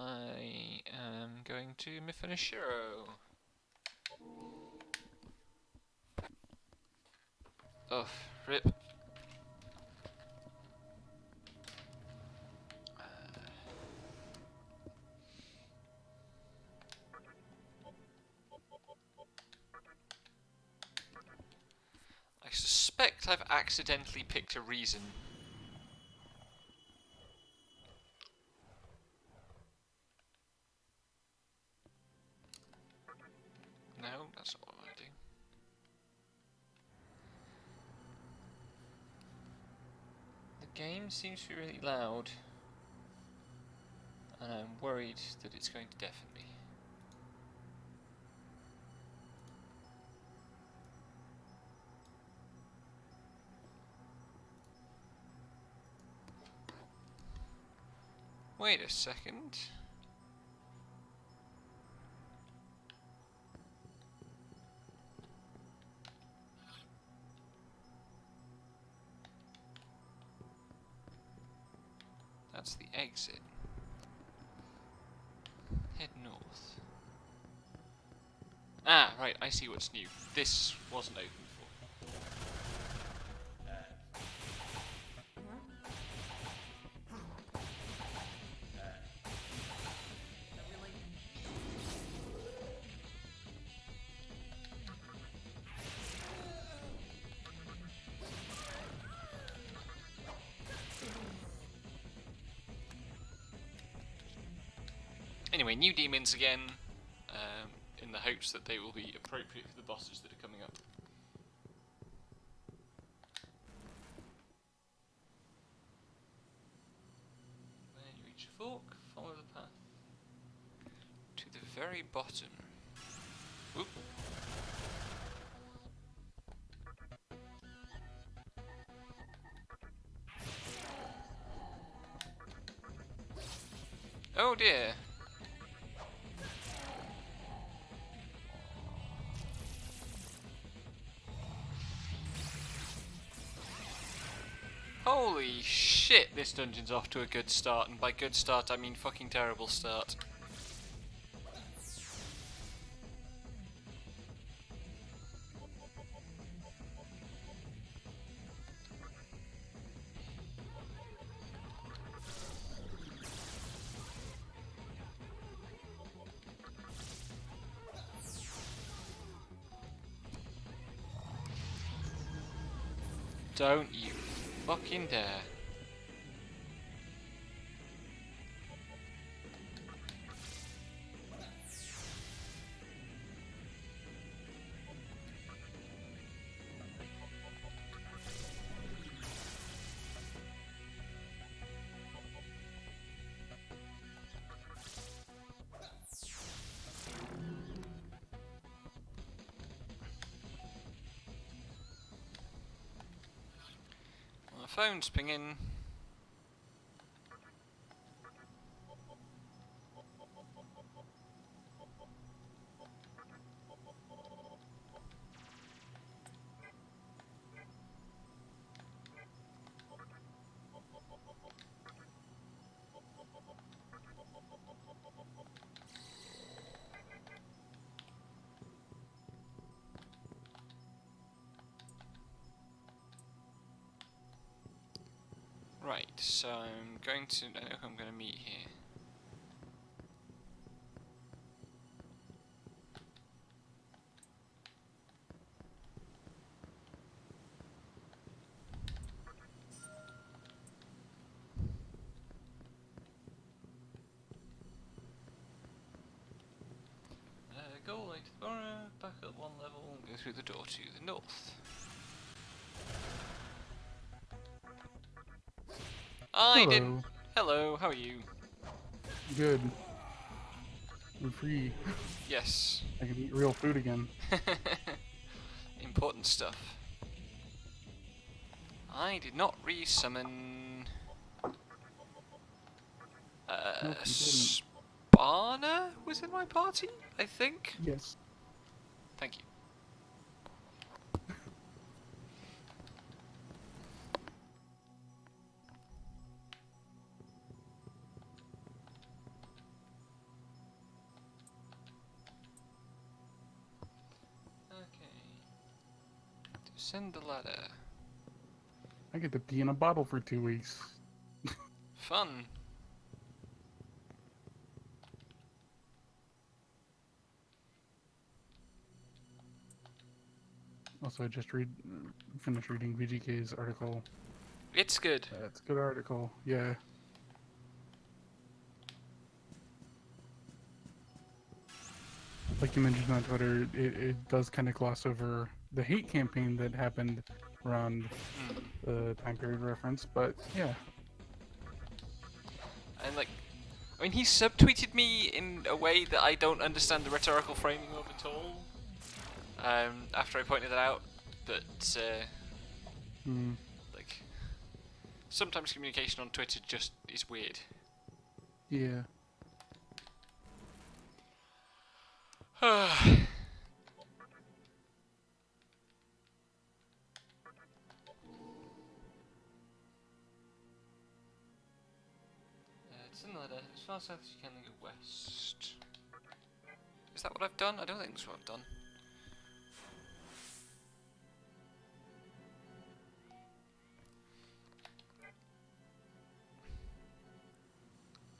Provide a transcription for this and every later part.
I am going to Mifanashiro. Oh, rip. I suspect I've accidentally picked a reason. No, that's not what I want to do. The game seems to be really loud, and I'm worried that it's going to deafen me. Wait a second. That's the exit. Head north. Ah, right, I see what's new. This wasn't open before. Anyway, new demons again, in the hopes that they will be appropriate for the bosses that are coming up. When you reach a fork, follow the path to the very bottom. Oop. Oh dear. Holy shit, this dungeon's off to a good start, and by good start I mean fucking terrible start. Don't you fucking dare. My phone's pinging. Right, so I'm going to... I know who I'm going to meet here. Go all the way to the borough, back up one level, and go through the door to the north. I Hello. didn't... Hello, how are you? Good. I'm free. Yes. I can eat real food again. Important stuff. I did not re-summon... Nope, you didn't. Sparna was in my party, I think? Yes. Thank you. Send the letter. I get to pee in a bottle for 2 weeks. Fun. Also, I just finished reading VGK's article. It's good. It's a good article, yeah. Like you mentioned on Twitter, it does kind of gloss over the hate campaign that happened around the time period reference, but yeah. And like, I mean, he subtweeted me in a way that I don't understand the rhetorical framing of at all. After I pointed it out, but like, sometimes communication on Twitter just is weird. Yeah. It's in the letter. As far south as you can, then go west. Is that what I've done? I don't think that's what I've done.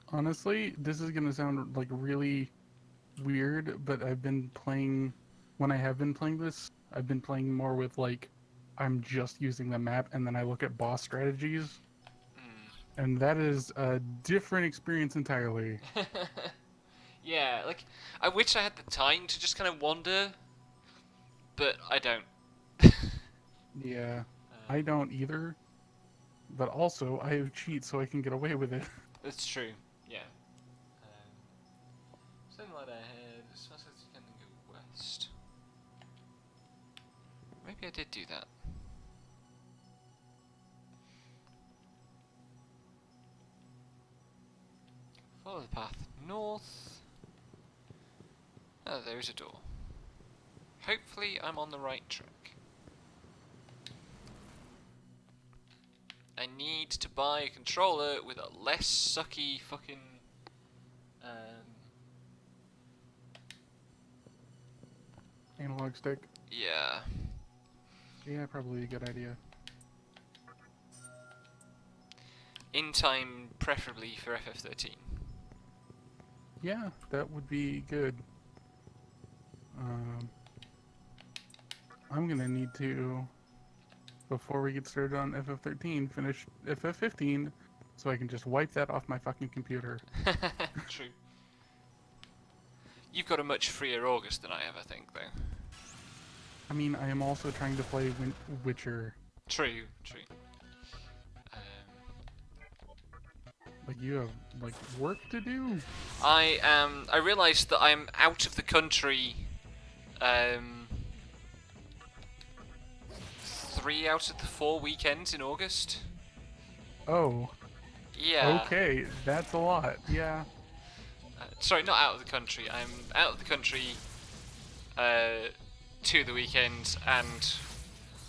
Honestly, this is gonna sound like really weird, but I've been playing, when I have been playing this, I've been playing more with like, I'm just using the map and then I look at boss strategies. And that is a different experience entirely. Yeah, like, I wish I had the time to just kind of wander, but I don't. Yeah, I don't either. But also, I have cheats so I can get away with it. That's true, yeah. Send the letter ahead, as fast as you can, then go west. Maybe I did do that. Follow the path north. Oh, there is a door. Hopefully I'm on the right track. I need to buy a controller with a less sucky fucking Analog stick. yeah. Yeah, probably a good idea. In time, preferably for FF13. Yeah, that would be good. I'm gonna need to, before we get started on FF13, finish FF15 so I can just wipe that off my fucking computer. True. You've got a much freer August than I have, I think, though. I mean, I am also trying to play Witcher. True, true. Like, you have, like, work to do? I realised that I'm out of the country, 3 out of the 4 weekends in August. Oh. Yeah. Okay, that's a lot, yeah. Sorry, not out of the country. I'm out of the country, 2 of the weekends, and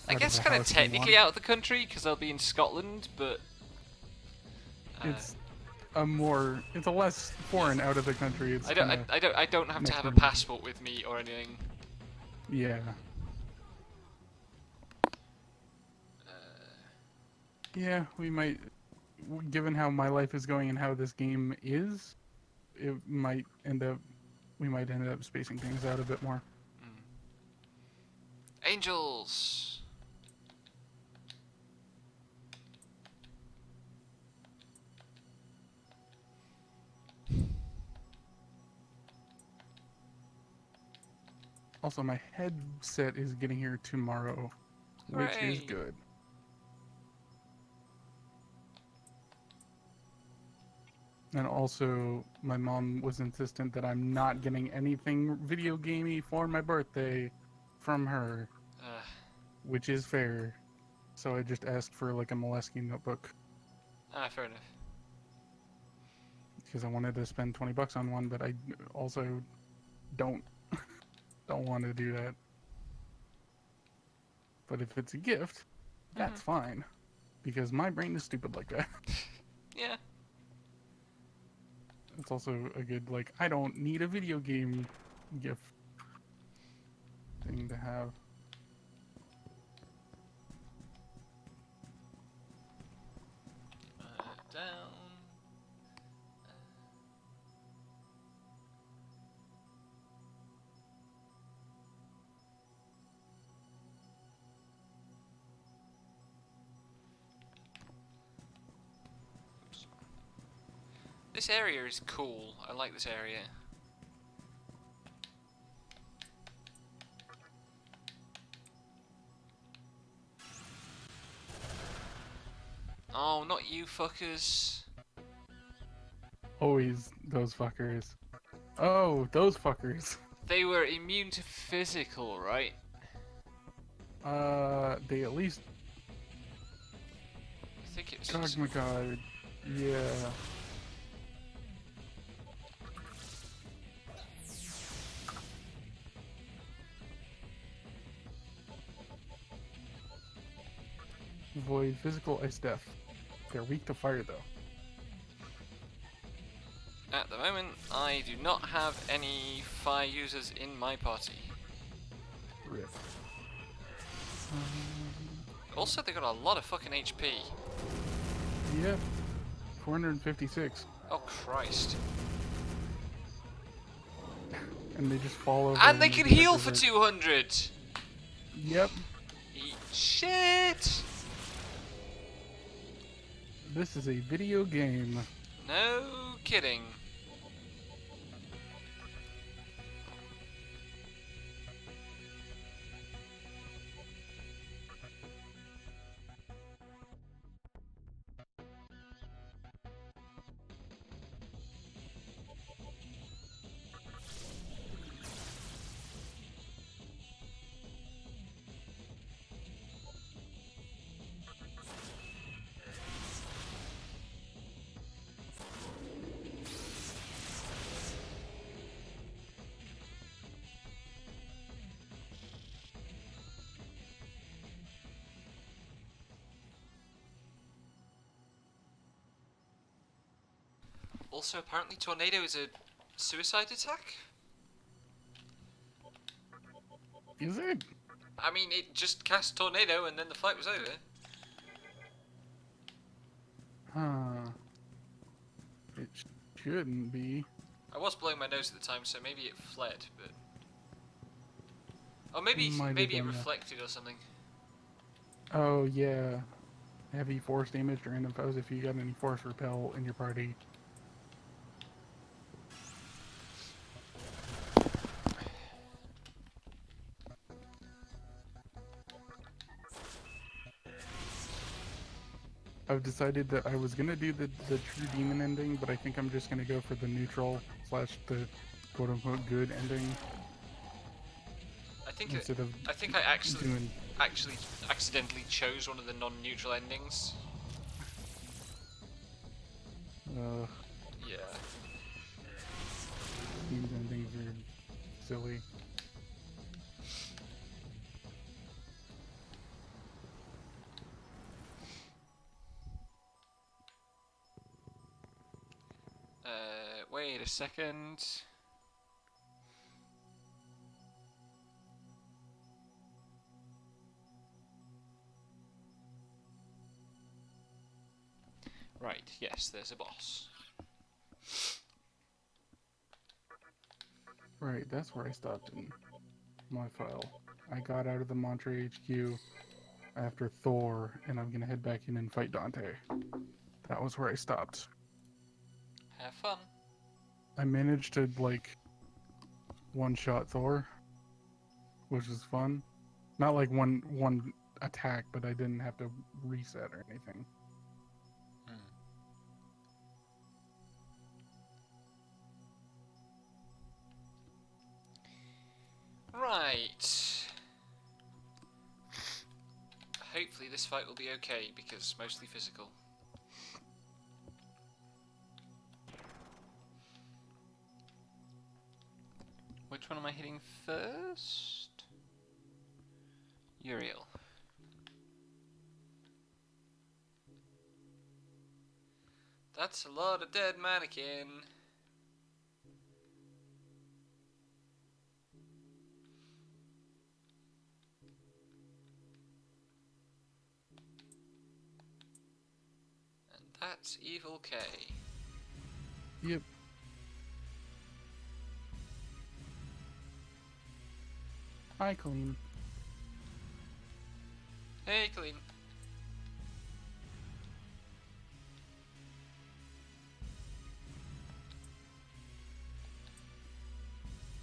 I guess kind of technically out of the country, because I'll be in Scotland, but... it's a less foreign out of the country. It's I don't have to have a passport with me or anything. Yeah. Yeah, we might, given how my life is going and how this game is, we might end up spacing things out a bit more. Angels! Also, my headset is getting here tomorrow, which is good. And also, my mom was insistent that I'm not getting anything video gamey for my birthday from her, which is fair. So I just asked for like a Moleskine notebook. Fair enough. Because I wanted to spend 20 bucks on one, but I also don't want to do that. But if it's a gift, that's fine. Because my brain is stupid like that. Yeah. It's also a good, like, I don't need a video game gift thing to have. This area is cool. I like this area. Oh, not you fuckers. Always those fuckers. Oh, those fuckers. They were immune to physical, right? They at least. I think it was Oh physical. my god. Yeah. Avoid physical ice death. They're weak to fire though. At the moment, I do not have any fire users in my party. Rip. Also, they got a lot of fucking HP. Yep. 456. Oh, Christ. And they just fall over. And they can heal for berserk. 200! Yep. Eat shit! This is a video game. No kidding. Also, apparently tornado is a suicide attack? Is it? I mean, it just cast tornado and then the fight was over. Huh. It shouldn't be. I was blowing my nose at the time, so maybe it fled, but... Oh, maybe Might have maybe it done that. reflected or something. Oh yeah. Heavy force damage to random foes if you got any force repel in your party. I've decided that I was gonna do the true demon ending, but I think I'm just gonna go for the neutral slash the quote unquote good ending I think instead of I think I doing. actually accidentally chose one of the non-neutral endings. Yeah. These endings are silly. Wait a second. Right, yes, there's a boss. Right, that's where I stopped in my file. I got out of the Monterey HQ after Thor, and I'm gonna head back in and fight Dante. That was where I stopped. Have fun. I managed to, like, one-shot Thor, which was fun. Not like one attack, but I didn't have to reset or anything. Right. Hopefully this fight will be okay, because mostly physical. Which one am I hitting first? Uriel. That's a lot of dead mannequin. And that's Evil K. Yep. Hi, Colleen. Hey, Colleen.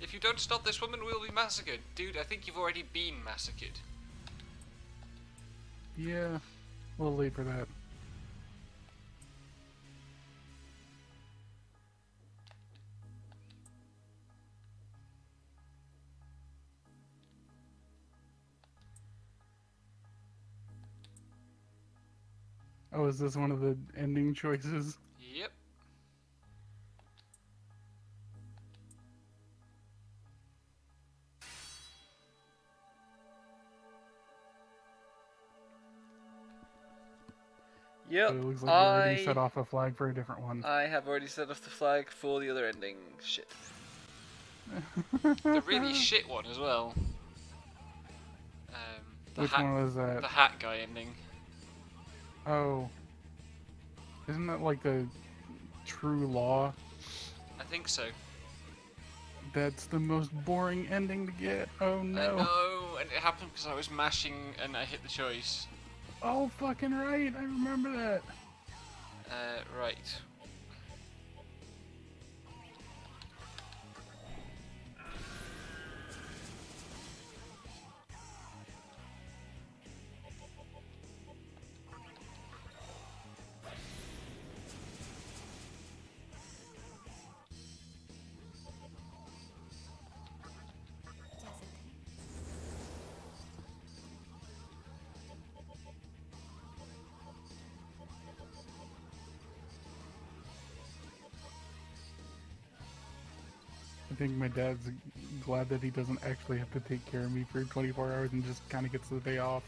If you don't stop this woman, we'll be massacred. Dude, I think you've already been massacred. Yeah, a little late for that. Oh, is this one of the ending choices? Yep. Yep, So it looks like you already set off a flag for a different one. I have already set off the flag for the other ending. Shit. The really shit one as well. Which one was that? The hat guy ending. Oh. Isn't that like the true law? I think so. That's the most boring ending to get. Oh no. I know, and it happened because I was mashing and I hit the choice. Oh, fucking right. I remember that. Right. I think my dad's glad that he doesn't actually have to take care of me for 24 hours and just kind of gets the day off.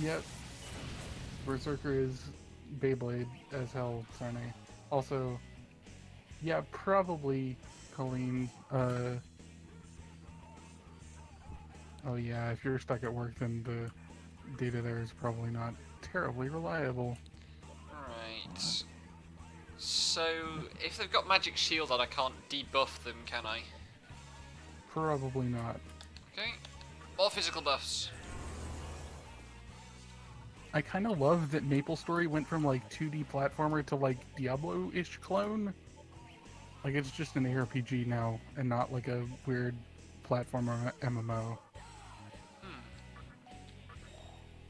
Yep. Berserker is Beyblade as hell, Sarne. Also, yeah, probably Colleen. Oh yeah, if you're stuck at work, then the data there is probably not terribly reliable. Right. So, if they've got magic shield on, I can't debuff them, can I? Probably not. Okay. More physical buffs. I kind of love that MapleStory went from like 2D platformer to like Diablo-ish clone. Like it's just an ARPG now, and not like a weird platformer MMO.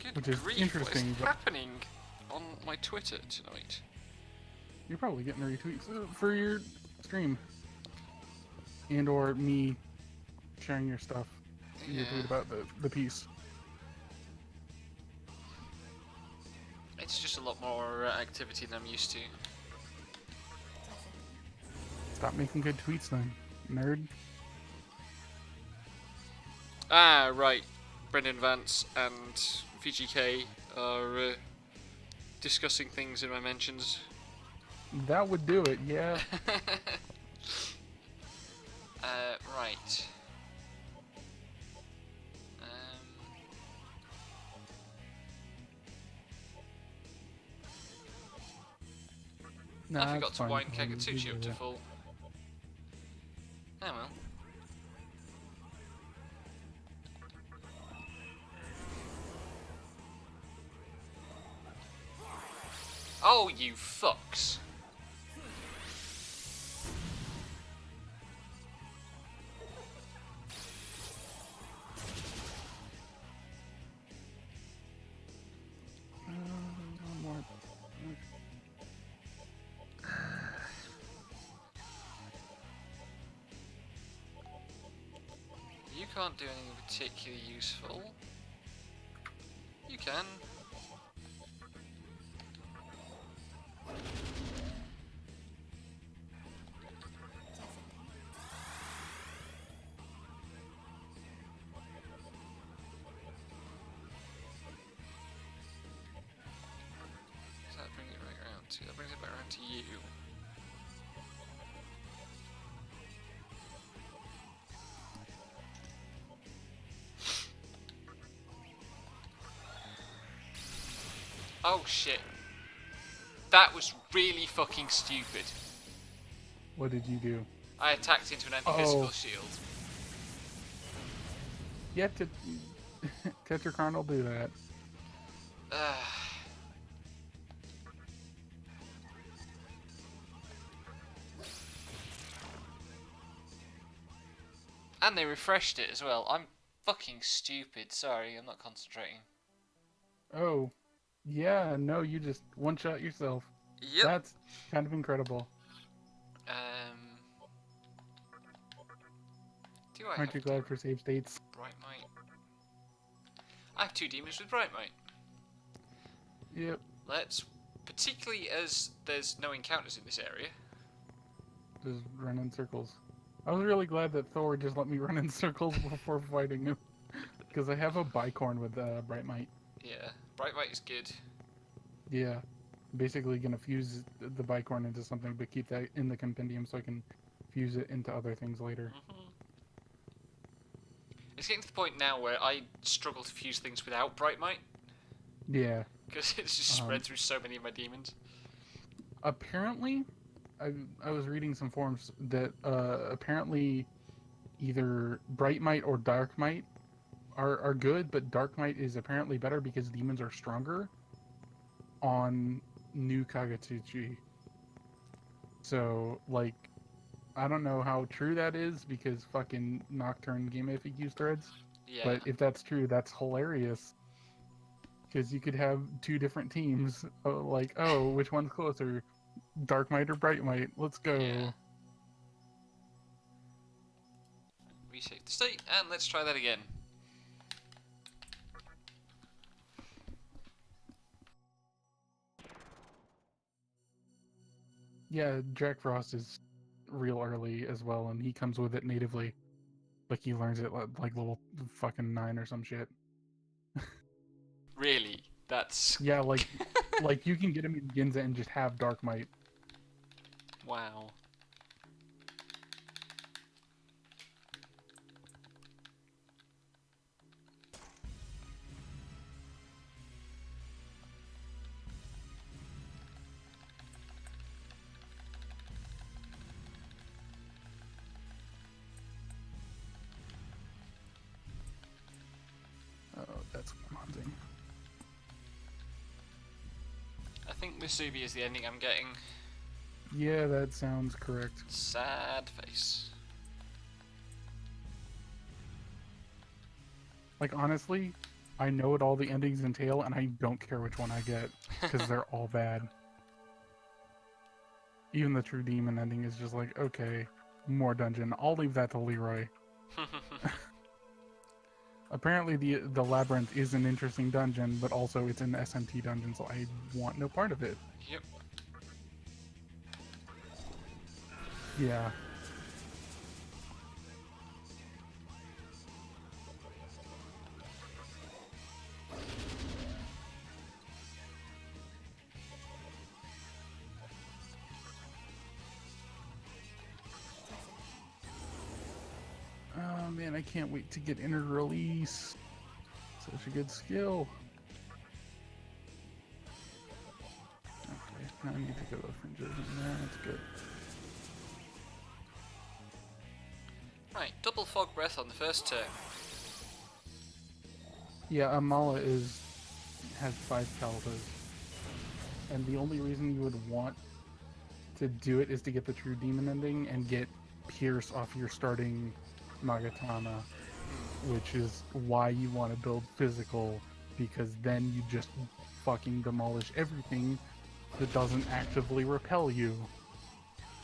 Good Which is grief, interesting, what is but- happening on my Twitter tonight? You're probably getting retweets for your stream. And or me sharing your stuff. Your tweet about the piece. It's just a lot more activity than I'm used to. Stop making good tweets then, nerd. Ah, right. Brendan Vance and VGK are discussing things in my mentions. That would do it, yeah. Right. Nah, I forgot it's to fine. wind I'll Kagatsuchi leave up it to there. full. Oh well. Oh, you fucks. One more. You can't do anything particularly useful. You can. Does that bring it right around to? That brings it back around to you. Oh shit. That was really fucking stupid. What did you do? I attacked into an anti-physical Oh. shield. You have to Tetrakarn will do that. And they refreshed it as well. I'm fucking stupid. Sorry, I'm not concentrating. Oh, yeah, no, you just one-shot yourself. Yep. That's kind of incredible. Do I Aren't have you glad for save states? Bright Might? I have 2 demons with Bright Might. Yep, Let's, particularly as there's no encounters in this area. just run in circles. I was really glad that Thor just let me run in circles before fighting him. Because I have a bicorn with Bright Might. Yeah, Bright Might is good. Yeah. Basically gonna fuse the bicorn into something, but keep that in the compendium so I can fuse it into other things later. It's getting to the point now where I struggle to fuse things without Bright Might. Yeah. Because it's just spread through so many of my demons. Apparently, I was reading some forums that apparently either Bright Might or Dark Might are good, but Dark Might is apparently better because demons are stronger on new Kagatsuchi. So, like, I don't know how true that is because fucking Nocturne game FAQs threads. Yeah. But if that's true, that's hilarious. Because you could have 2 different teams. Like, oh, which one's closer? Dark Might or Bright Might? Let's go. Yeah. Resave the state, and let's try that again. Yeah, Jack Frost is real early as well, and he comes with it natively. Like, he learns it like level fucking 9 or some shit. Really? That's... Yeah, like you can get him in Ginza and just have Dark Might. Wow. Oh, that's what I'm hunting. I think Misubi is the ending I'm getting. Yeah, that sounds correct. Sad face. Like, honestly, I know what all the endings entail, and I don't care which one I get, because they're all bad. Even the True Demon ending is just like, okay, more dungeon. I'll leave that to Leroy. Apparently the Labyrinth is an interesting dungeon, but also it's an SMT dungeon, so I want no part of it. Yep. Yeah. Oh man, I can't wait to get Inner Release. Such a good skill. Okay, now I need to go to Fringes, and that's good. Right, double fog breath on the first turn. Yeah, Amala has 5 calibers. And the only reason you would want to do it is to get the True Demon ending and get Pierce off your starting Magatama, which is why you want to build physical, because then you just fucking demolish everything that doesn't actively repel you.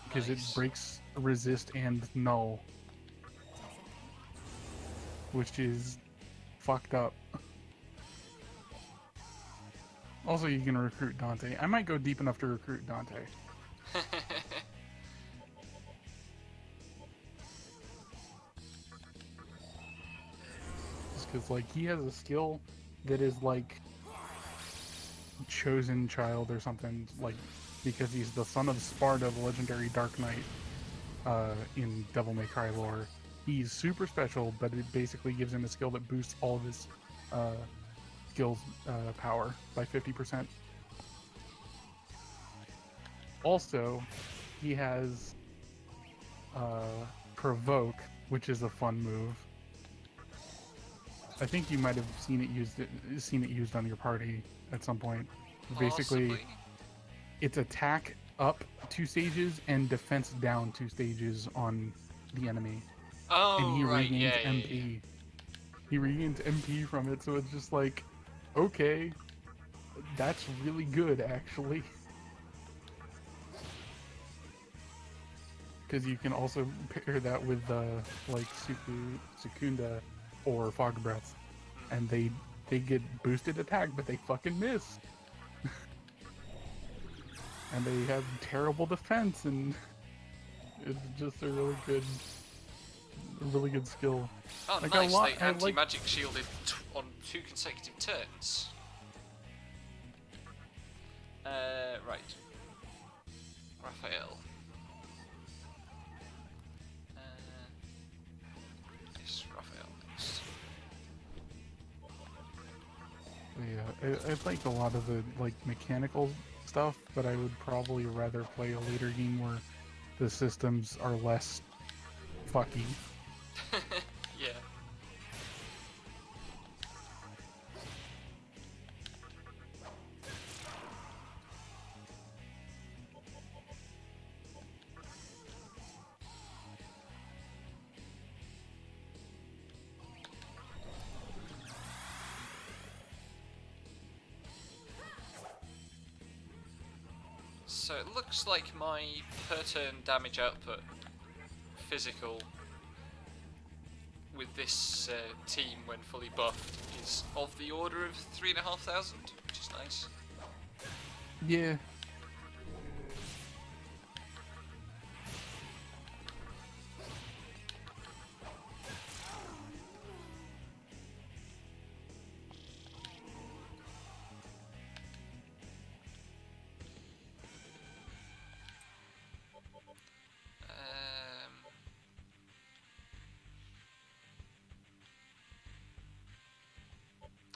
Because Nice. it breaks resist and null. Which is fucked up. Also, you can recruit Dante. I might go deep enough to recruit Dante. Just because, like, he has a skill that is, like, chosen child or something, like, because he's the son of Sparta, the legendary Dark Knight, in Devil May Cry lore. He's super special, but it basically gives him a skill that boosts all of his skills power by 50%. Also, he has Provoke, which is a fun move. I think you might have seen it used on your party at some point. Basically, Possibly. it's attack up 2 stages and defense down 2 stages on the enemy, and Oh, he right, regains yeah, yeah, yeah. MP. He regains MP from it, so it's just like, okay, that's really good actually. Because you can also pair that with like Sukunda or Fog Breath, and they get boosted attack, but they fucking miss, and they have terrible defense, and it's just a really good skill. Oh, Like nice. They I like. anti-magic shielded on 2 consecutive turns. Right. Raphael. Yes, Raphael next. Yeah, I like a lot of the like mechanical stuff, but I would probably rather play a later game where the systems are less fucky. Yeah. So it looks like my per turn damage output physical with this team when fully buffed is of the order of 3,500, which is nice. Yeah.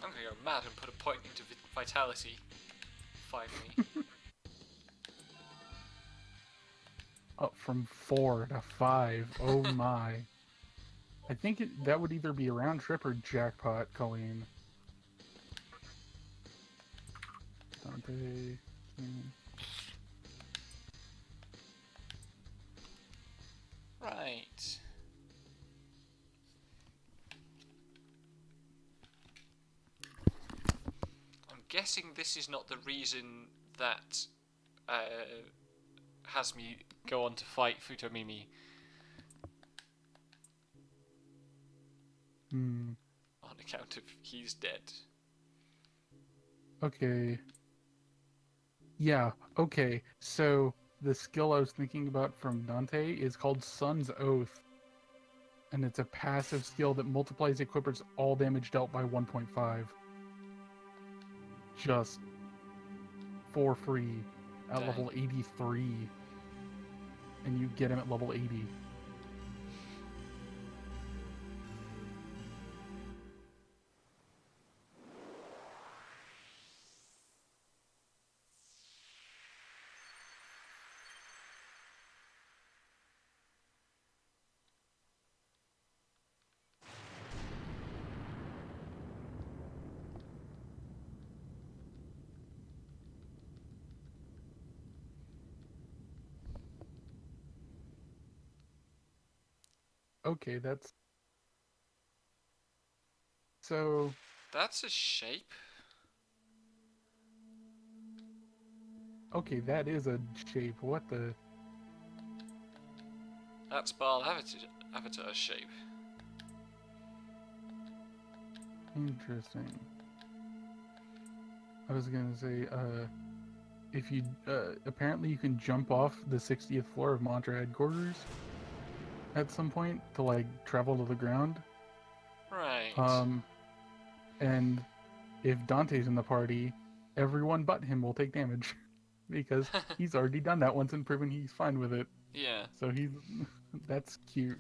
I'm gonna go mad and put a point into vitality. Finally. Up from 4 to 5. Oh my. I think that would either be a round trip or jackpot, Colleen. Dante. Right. I'm guessing this is not the reason that has me go on to fight Futomimi. Hmm. On account of he's dead. Okay. Yeah, okay. So the skill I was thinking about from Dante is called Sun's Oath. And it's a passive skill that multiplies equippers all damage dealt by 1.5. Just for free at Dang. level 83. And you get him at level 80. Okay, that's... So... That's a shape. Okay, that is a shape. What the... That's Baal Avatar's shape. Interesting. I was gonna say, if you, apparently you can jump off the 60th floor of Mantra headquarters at some point to, like, travel to the ground. Right. And if Dante's in the party, everyone but him will take damage. Because he's already done that once and proven he's fine with it. Yeah. So he's... that's cute.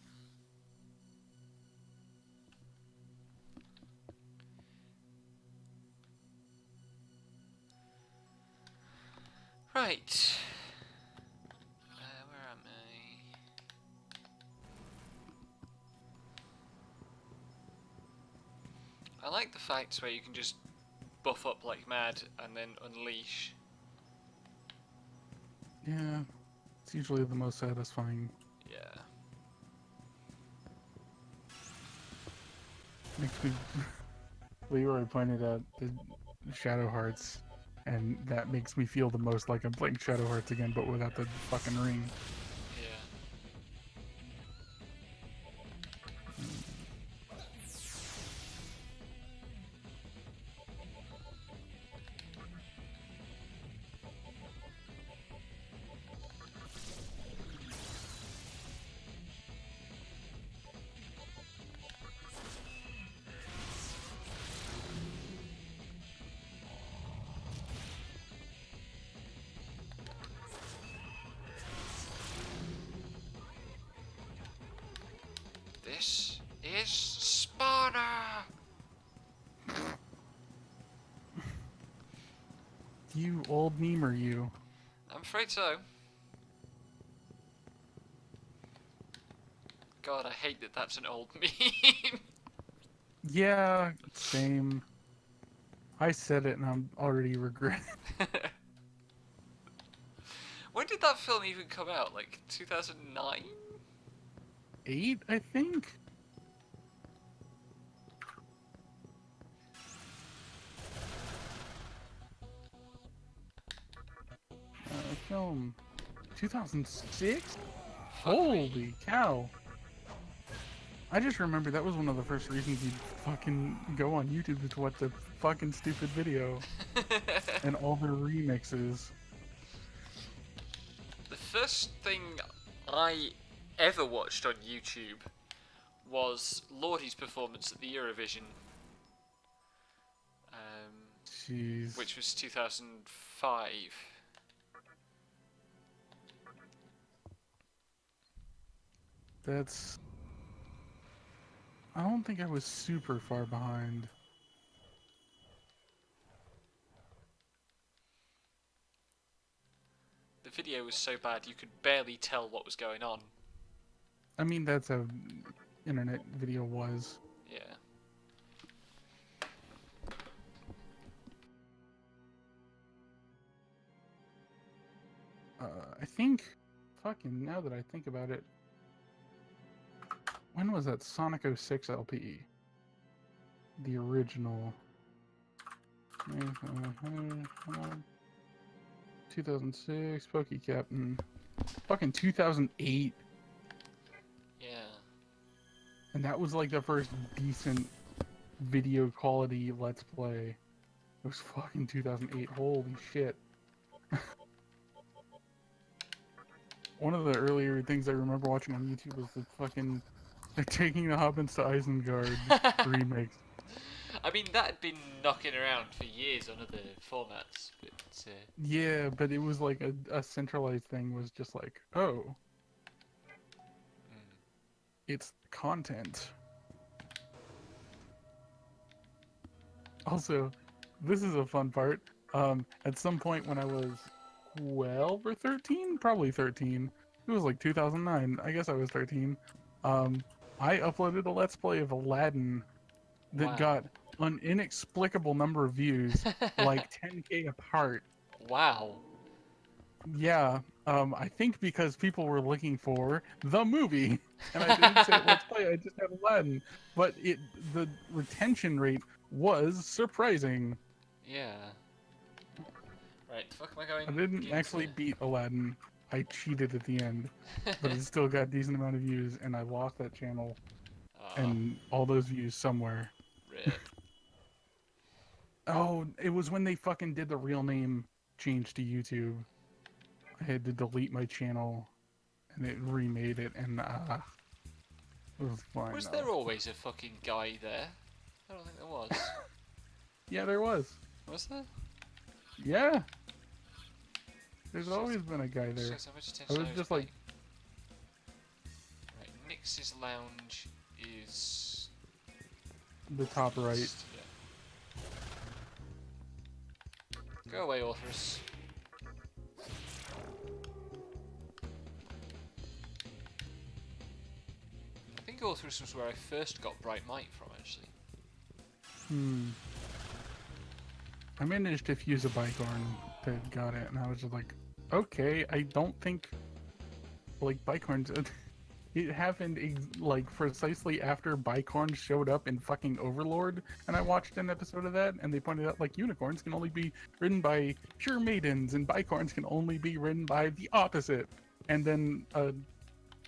Right. Where am I? I like the fights where you can just buff up like mad and then unleash. Yeah, it's usually the most satisfying. Yeah. Makes me. Leroy pointed out the Shadow Hearts, and that makes me feel the most like I'm playing Shadow Hearts again, but without the fucking ring. Yeah. This is Sparta! You old memer, you. I'm afraid so. God, I hate that that's an old meme. Yeah, same. I said it and I'm already regretting. When did that film even come out? Like 2009? 8, I think? Film. 2006? Holy cow. I just remember that was one of the first reasons you'd fucking go on YouTube to watch the fucking stupid video. And all their remixes. The first thing I ever watched on YouTube was Lordy's performance at the Eurovision, Jeez. which was 2005. That's... I don't think I was super far behind. The video was so bad you could barely tell what was going on. I mean, that's how internet video was. Yeah. I think... Fucking, now that I think about it... When was that Sonic 06 LP? The original. 2006, Poke Captain. Fucking 2008. Yeah. And that was like the first decent video quality Let's Play. It was fucking 2008. Holy shit. One of the earlier things I remember watching on YouTube was the fucking... Like taking the Hobbits to Isengard remix. I mean, that had been knocking around for years on other formats, but... Yeah, but it was like a centralized thing was just like, oh. It's content. Also, this is a fun part. At some point when I was 12 or 13, probably 13, it was like 2009, I guess I was 13, I uploaded a Let's Play of Aladdin that got an inexplicable number of views, like 10K apart. Wow. Yeah, I think because people were looking for the movie, and I didn't say Let's Play, I just had Aladdin, but the retention rate was surprising. Yeah. Right, the fuck am I going? I didn't actually beat Aladdin. I cheated at the end, but it still got a decent amount of views, and I lost that channel and all those views somewhere. Rip. Oh, it was when they fucking did the real name change to YouTube. I had to delete my channel, and it remade it, and it was fine. Was there always a fucking guy there? I don't think there was. Yeah, there was. Was there? Yeah. There's always been a guy there. How much I was just like... Right, Nix's Lounge is... The top right. Yeah. Go away, Orthrus. I think Orthrus was where I first got Bright Might from, actually. Hmm. I managed to fuse a bicorn that got it, and I was just like, okay, I don't think like bicorns. It happened like precisely after bicorns showed up in fucking Overlord, and I watched an episode of that, and they pointed out like unicorns can only be ridden by pure maidens, and bicorns can only be ridden by the opposite. And then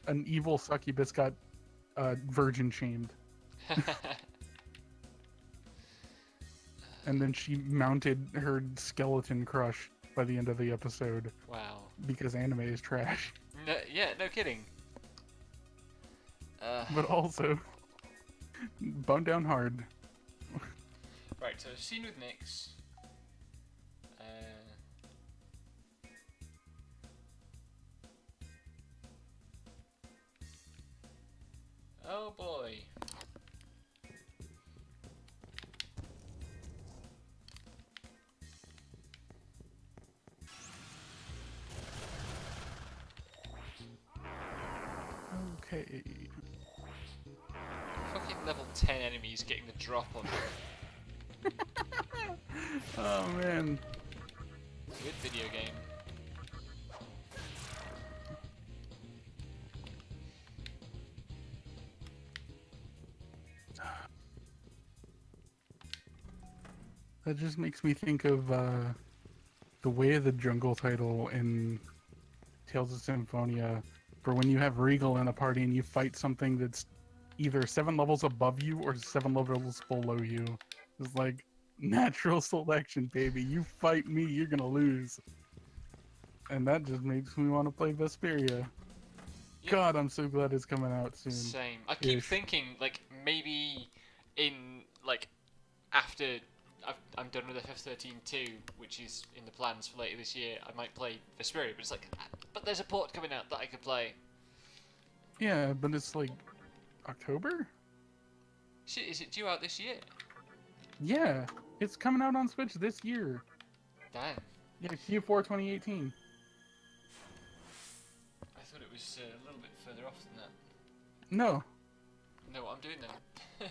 an evil succubus got virgin shamed, and then she mounted her skeleton crush by the end of the episode Wow. because anime is trash. No, yeah, no kidding. But also, bone down hard. Right, so scene with Nyx. Oh boy. Okay. Fucking level 10 enemies getting the drop on me. Oh man. Good video game. That just makes me think of the Way of the Jungle title in Tales of Symphonia, for when you have Regal in a party and you fight something that's either 7 levels above you or 7 levels below you. It's like natural selection, baby. You fight me, you're gonna lose. And that just makes me want to play Vesperia. Yep. God, I'm so glad it's coming out soon. Same. I keep Ish. thinking, like, maybe in, like, after I'm done with FF13 2, which is in the plans for later this year, I might play Vesperia, but it's like, but there's a port coming out that I could play. Yeah, but it's like October? Shit, is it due out this year? Yeah, it's coming out on Switch this year. Damn. Yeah, Q4 2018. I thought it was a little bit further off than that. No. Know what I'm doing now.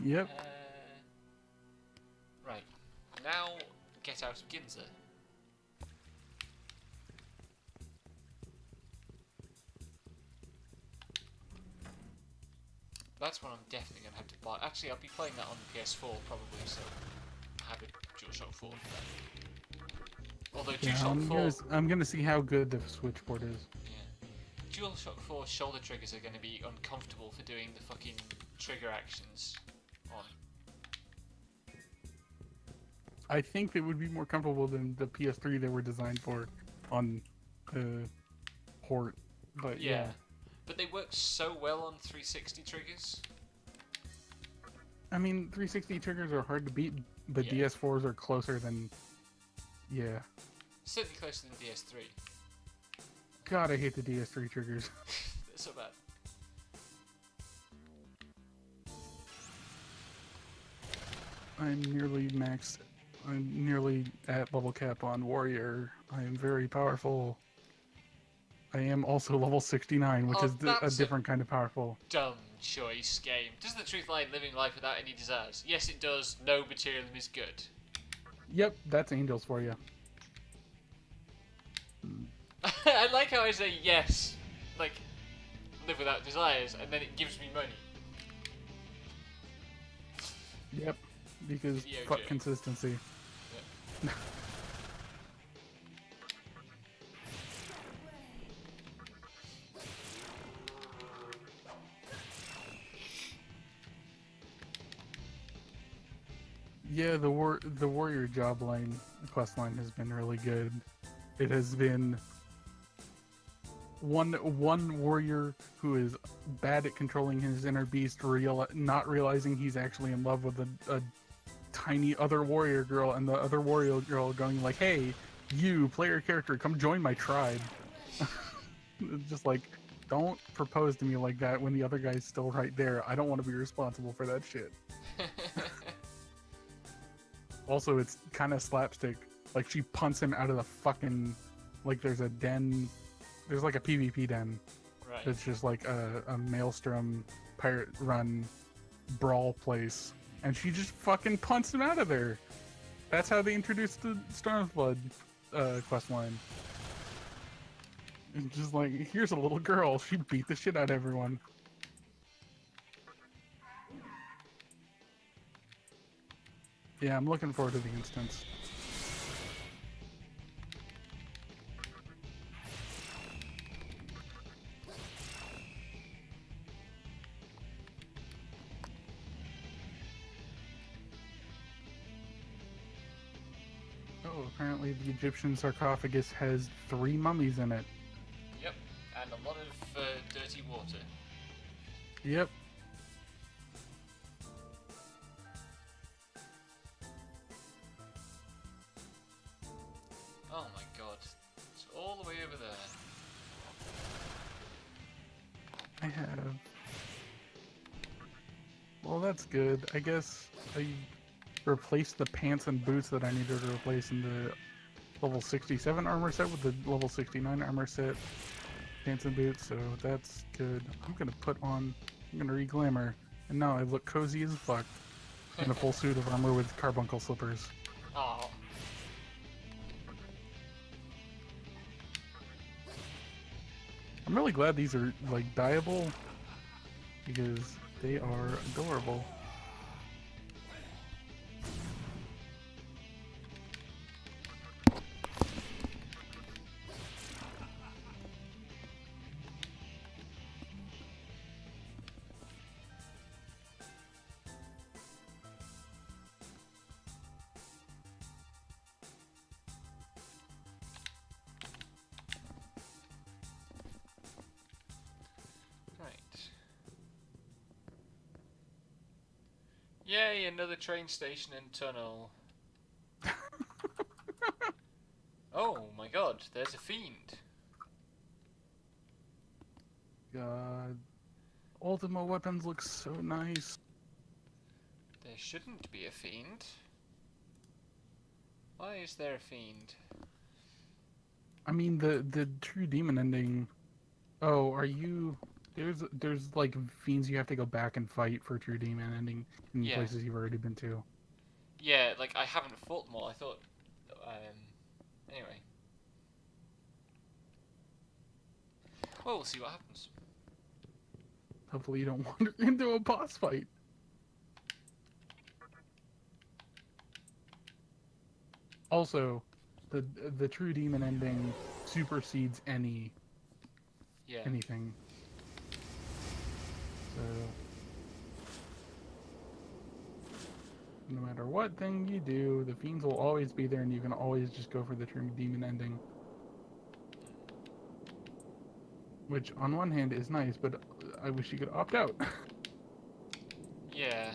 Yep. Right. Now, get out of Ginza. That's one I'm definitely going to have to buy. Actually, I'll be playing that on the PS4 probably, so I have a DualShock 4 for that. Although Yeah, DualShock 4... I'm gonna see how good the Switch port is. Yeah. DualShock 4 shoulder triggers are going to be uncomfortable for doing the fucking trigger actions on. I think they would be more comfortable than the PS3 they were designed for on the port. But yeah. But they work so well on 360 triggers. I mean, 360 triggers are hard to beat, but Yeah. DS4s are closer than. Yeah. Certainly closer than DS3. God, I hate the DS3 triggers. They're so bad. I'm nearly maxed. I'm nearly at level cap on Warrior. I am very powerful. I am also level 69, which Oh, is a that's different kind of powerful. Dumb choice, game. Does the truth lie in living life without any desires? Yes, it does. No materialism is good. Yep, that's Angels for you. I like how I say yes, like, live without desires, and then it gives me money. Yep, because Video fuck game. consistency. Yeah, the warrior job line quest line has been really good. It has been one warrior who is bad at controlling his inner beast, not realizing he's actually in love with a tiny other warrior girl, and the other warrior girl going like, "Hey, you player character, come join my tribe." It's just like, don't propose to me like that when the other guy's still right there. I don't want to be responsible for that shit. Also, it's kind of slapstick. Like, she punts him out of the fucking... Like, there's a den... There's, like, a PvP den. Right. It's just, like, a Maelstrom pirate run brawl place. and she just fucking punts him out of there. That's how they introduced the Storm's Blood quest line. And just like, here's a little girl. She beat the shit out of everyone. Yeah, I'm looking forward to the instance. Oh, apparently the Egyptian sarcophagus has 3 mummies in it. Yep, and a lot of dirty water. Yep. Oh my god, it's all the way over there. I have. Well, that's good. I guess I replaced the pants and boots that I needed to replace in the level 67 armor set with the level 69 armor set. Pants and boots, so that's good. I'm gonna re-glamour. And now I look cozy as fuck. In a full suit of armor with carbuncle slippers. Oh. I'm really glad these are, like, dyeable. Because they are adorable. Yay, another train station and tunnel. Oh my god, there's a fiend. God. Ultima weapons look so nice. There shouldn't be a fiend. Why is there a fiend? I mean, the true demon ending... Oh, are you... There's like fiends you have to go back and fight for true demon ending in places you've already been to. Yeah, like I haven't fought them all. I thought, anyway. Well, we'll see what happens. Hopefully you don't wander into a boss fight. Also, the true demon ending supersedes anything. So, no matter what thing you do, the fiends will always be there, and you can always just go for the true demon ending. Which, on one hand, is nice, but I wish you could opt out. Yeah.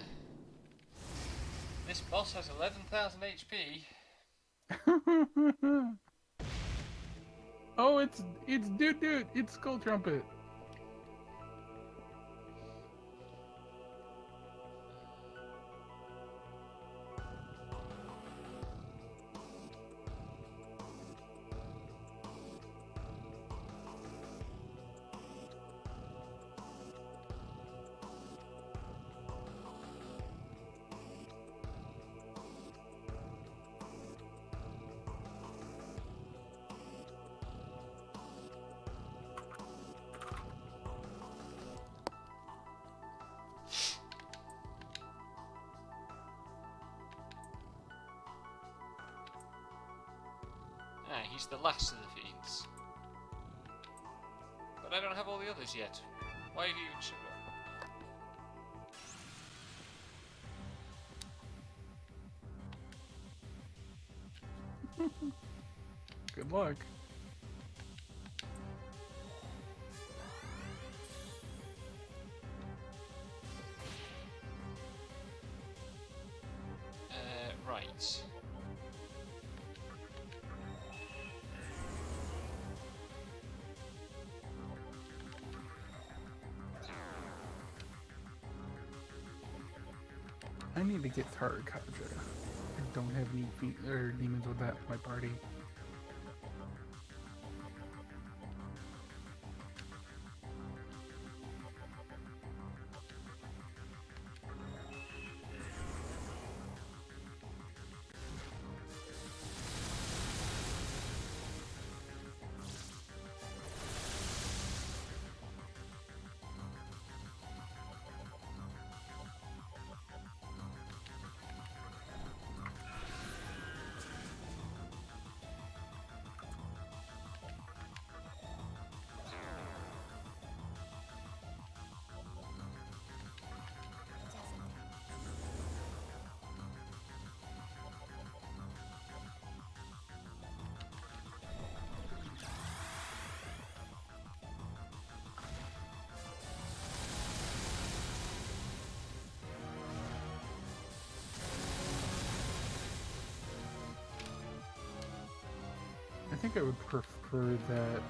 This boss has 11,000 HP. Oh, it's dude, it's Skull Trumpet. Ah, he's the last of the fiends. But I don't have all the others yet. Why have you even showed up? Good luck. Right. I need to get Tarakaja. I don't have any demons with that in my party. think I would prefer that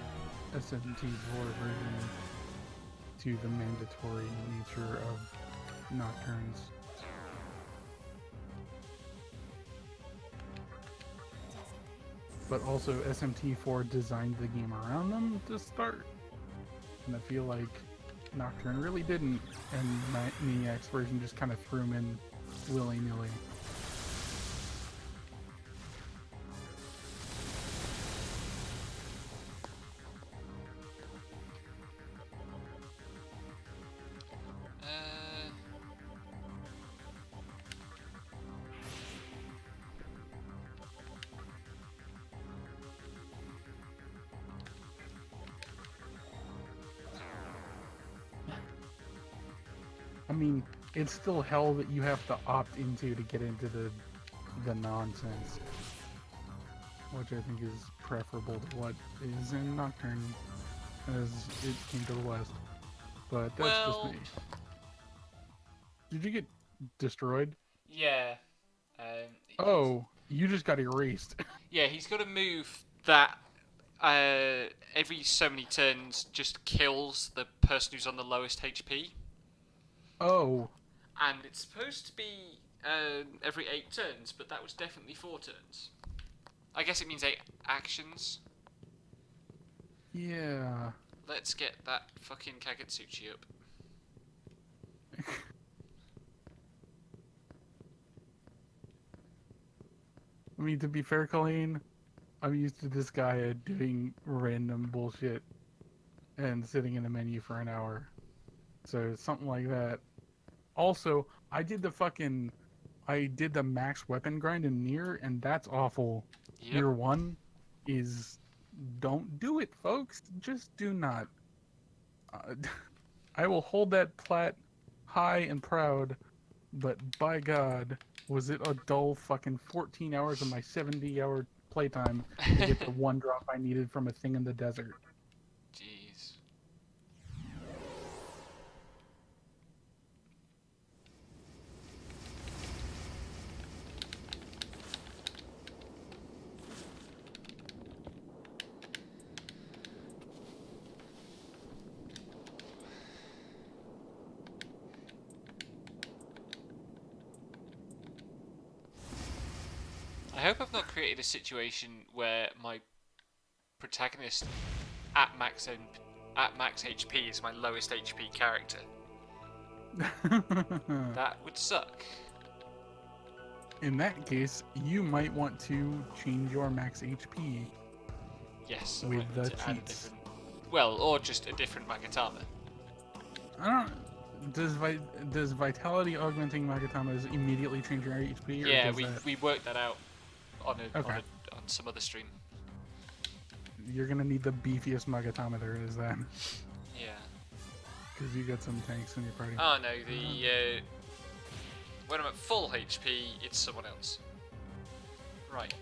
SMT4 version to the mandatory nature of Nocturnes. But also SMT4 designed the game around them to start. And I feel like Nocturne really didn't, and Maniac's version just kind of threw them in willy-nilly. I mean, it's still hell that you have to opt into to get into the nonsense, which I think is preferable to what is in Nocturne as it came to the West. But that's just me. Did you get destroyed? Yeah. Oh, you just got erased. Yeah, he's got to move that every so many turns just kills the person who's on the lowest HP. Oh. And it's supposed to be every 8 turns, but that was definitely 4 turns. I guess it means 8 actions. Yeah. Let's get that fucking Kagutsuchi up. I mean, to be fair, Colleen, I'm used to this guy doing random bullshit and sitting in a menu for an hour. So something like that. Also, I did the max weapon grind in Nier, and that's awful. Yep. Nier 1 is... Don't do it, folks. Just do not. I will hold that plat high and proud, but by God, was it a dull fucking 14 hours of my 70-hour playtime to get the one drop I needed from a thing in the desert. Jeez. I hope I've not created a situation where my protagonist at max HP is my lowest HP character. That would suck. In that case, you might want to change your max HP. Yes, with I the need to add a cheats. different, well, or just a different Magatama. I don't. Does vitality augmenting Magatamas immediately change your HP? Or Yeah, does we worked that out on Okay. on some other stream. You're gonna need the beefiest Magatama there is then, Yeah. because you got some tanks in your party. Oh no, the when I'm at full HP, it's someone else. Right.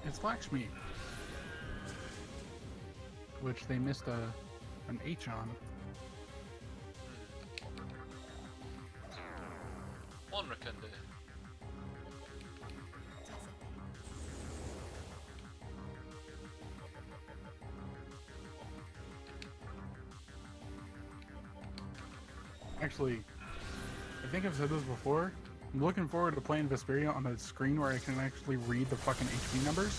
It's Lakshmi, which they missed an H on. One Rakunda. Actually, I think I've said this before. I'm looking forward to playing Vesperia on a screen where I can actually read the fucking HP numbers.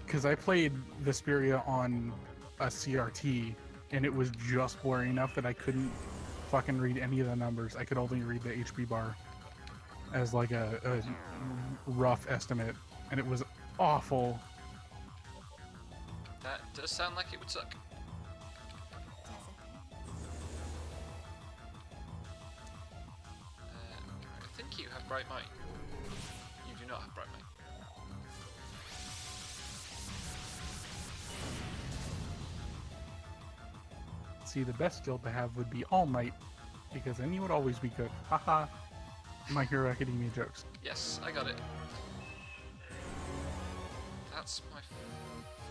Because I played Vesperia on a CRT, and it was just blurry enough that I couldn't fucking read any of the numbers. I could only read the HP bar as like a rough estimate, and it was awful. That does sound like it would suck. I think you have Bright Might. You do not have Bright Might. See, the best skill to have would be All Might, because then you would always be good. Haha. My Hero Academia jokes. Yes, I got it. That's my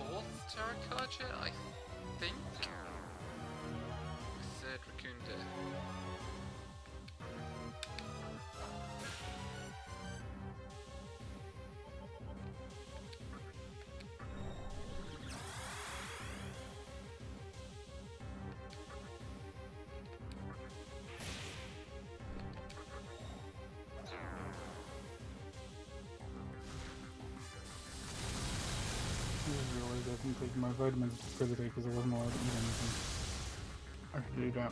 4th Terracarja, I think. Third Rakunda. definitely taking my vitamins for the day because I wasn't allowed to eat anything. I could do that.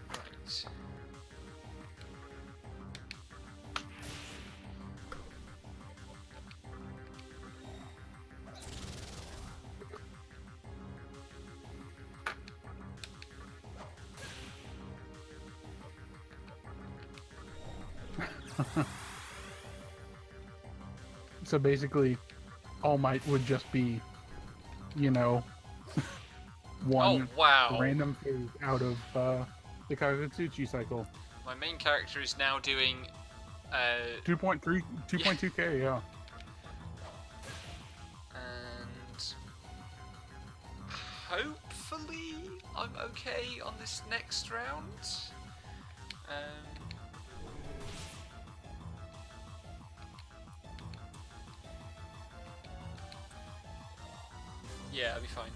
Right. So basically, All Might would just be, you know, one Oh, wow. random phase out of the Kagutsuchi cycle. My main character is now doing 2.2k, yeah. And hopefully I'm okay on this next round. Yeah, I'll be fine.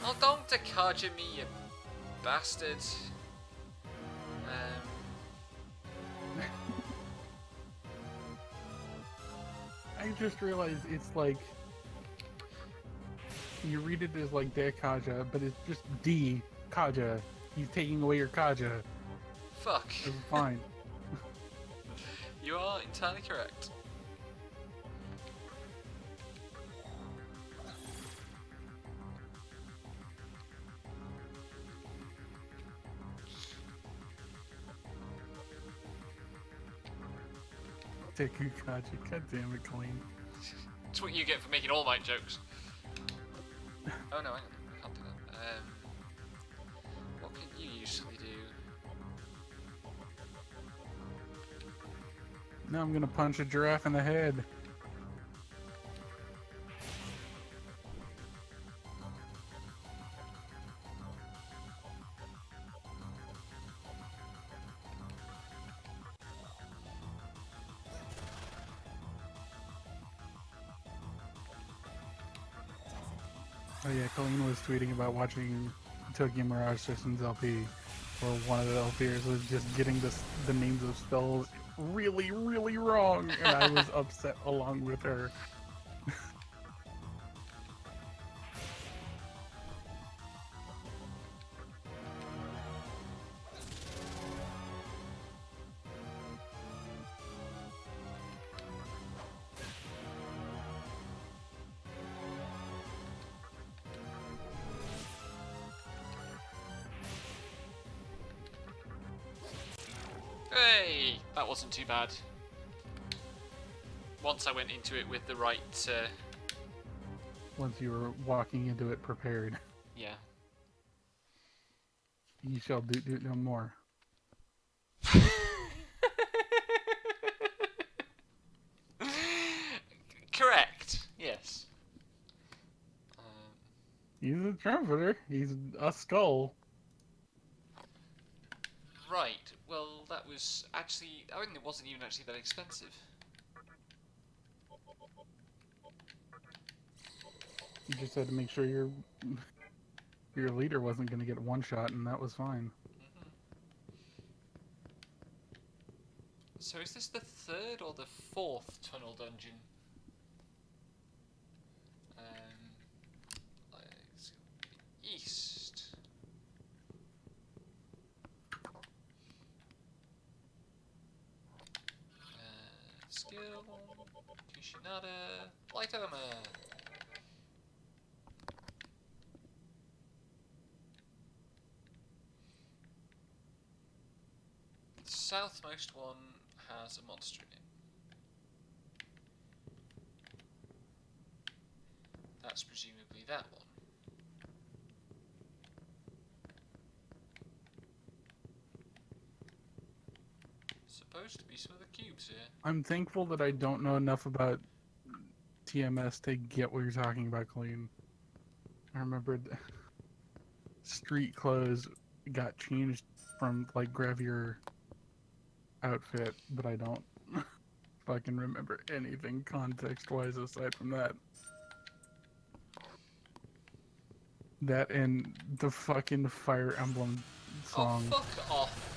Oh, don't Takaja me, you bastard. I just realized it's like, you read it as like De Kaja, but it's just D Kaja. He's taking away your Kaja. Fuck. It's fine. You are entirely correct. Deku Kaja, god damn it, Colleen. It's what you get for making All Might jokes. Oh no, hang on. I can't do that. What can you usually do? Now I'm gonna punch a giraffe in the head. Oh yeah, Colleen was tweeting about watching Tokyo Mirage Sessions LP, where one of the LPers was just getting the names of spells really, really wrong, and I was upset along with her. Hey, that wasn't too bad. Once I went into it with the right, Once you were walking into it prepared, yeah. you shall do no more. Correct. Yes. He's a trumpeter. He's a skull. Right. Well, that was actually. I mean, it wasn't even actually that expensive. You just had to make sure your leader wasn't going to get one shot, and that was fine. So is this the third or the fourth tunnel dungeon? Let's go east. Skill, Kushinada, light armor. The southmost one has a monster in it. That's presumably that one. Supposed to be some of the cubes here. I'm thankful that I don't know enough about TMS to get what you're talking about, Colleen. I remembered street clothes got changed from, like, grab your outfit, but I don't fucking remember anything context-wise aside from that. That and the fucking Fire Emblem song. Oh, fuck off.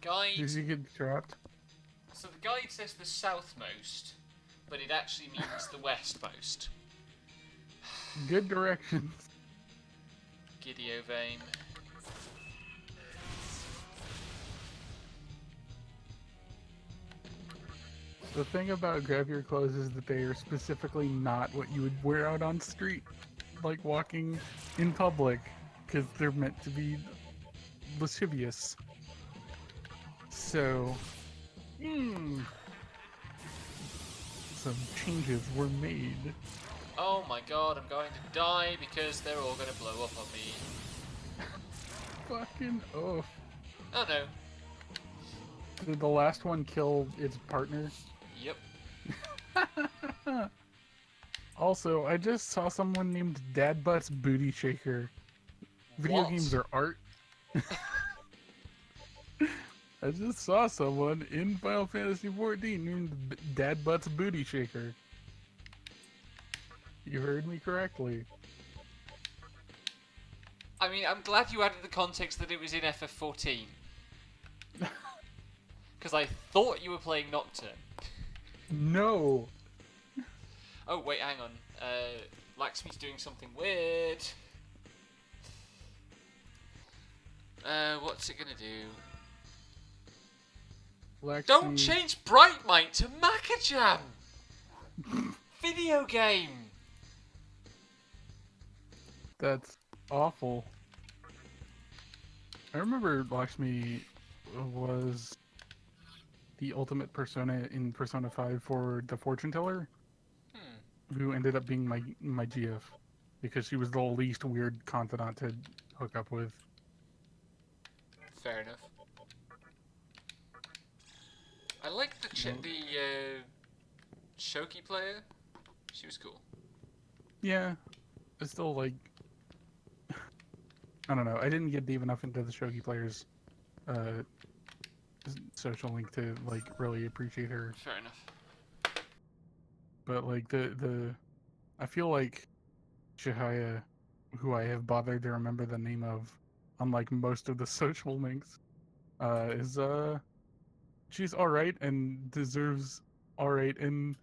Guide. Did you get trapped? So the guide says the southmost. but it actually means the westmost. Good directions. Gideovane. The thing about grab your clothes is that they are specifically not what you would wear out on street, like walking in public, because they're meant to be lascivious. So, some changes were made. Oh my god, I'm going to die because they're all going to blow up on me. Fucking oaf. Oh no. Did the last one kill its partner? Yep. Also, I just saw someone named Dad Butts Booty Shaker. Video What? games are art. I just saw someone in Final Fantasy XIV named Dad Butts Booty Shaker. You heard me correctly. I mean, I'm glad you added the context that it was in FF14. Because I thought you were playing Nocturne. No. Oh, wait, hang on. Laxmi's doing something weird. What's it gonna do? Lexi... Don't change Bright Might to Macajam! Video game! That's awful. I remember Lakshmi was the ultimate persona in Persona 5 for the fortune teller, who ended up being my GF because she was the least weird confidant to hook up with. Fair enough. I like the Shoki player. She was cool. Yeah, it's still like I don't know. I didn't get deep enough into the Shogi players' social link to like really appreciate her. Fair enough. But like the I feel like Chihaya, who I have bothered to remember the name of, unlike most of the social links, is she's alright and deserves alright, and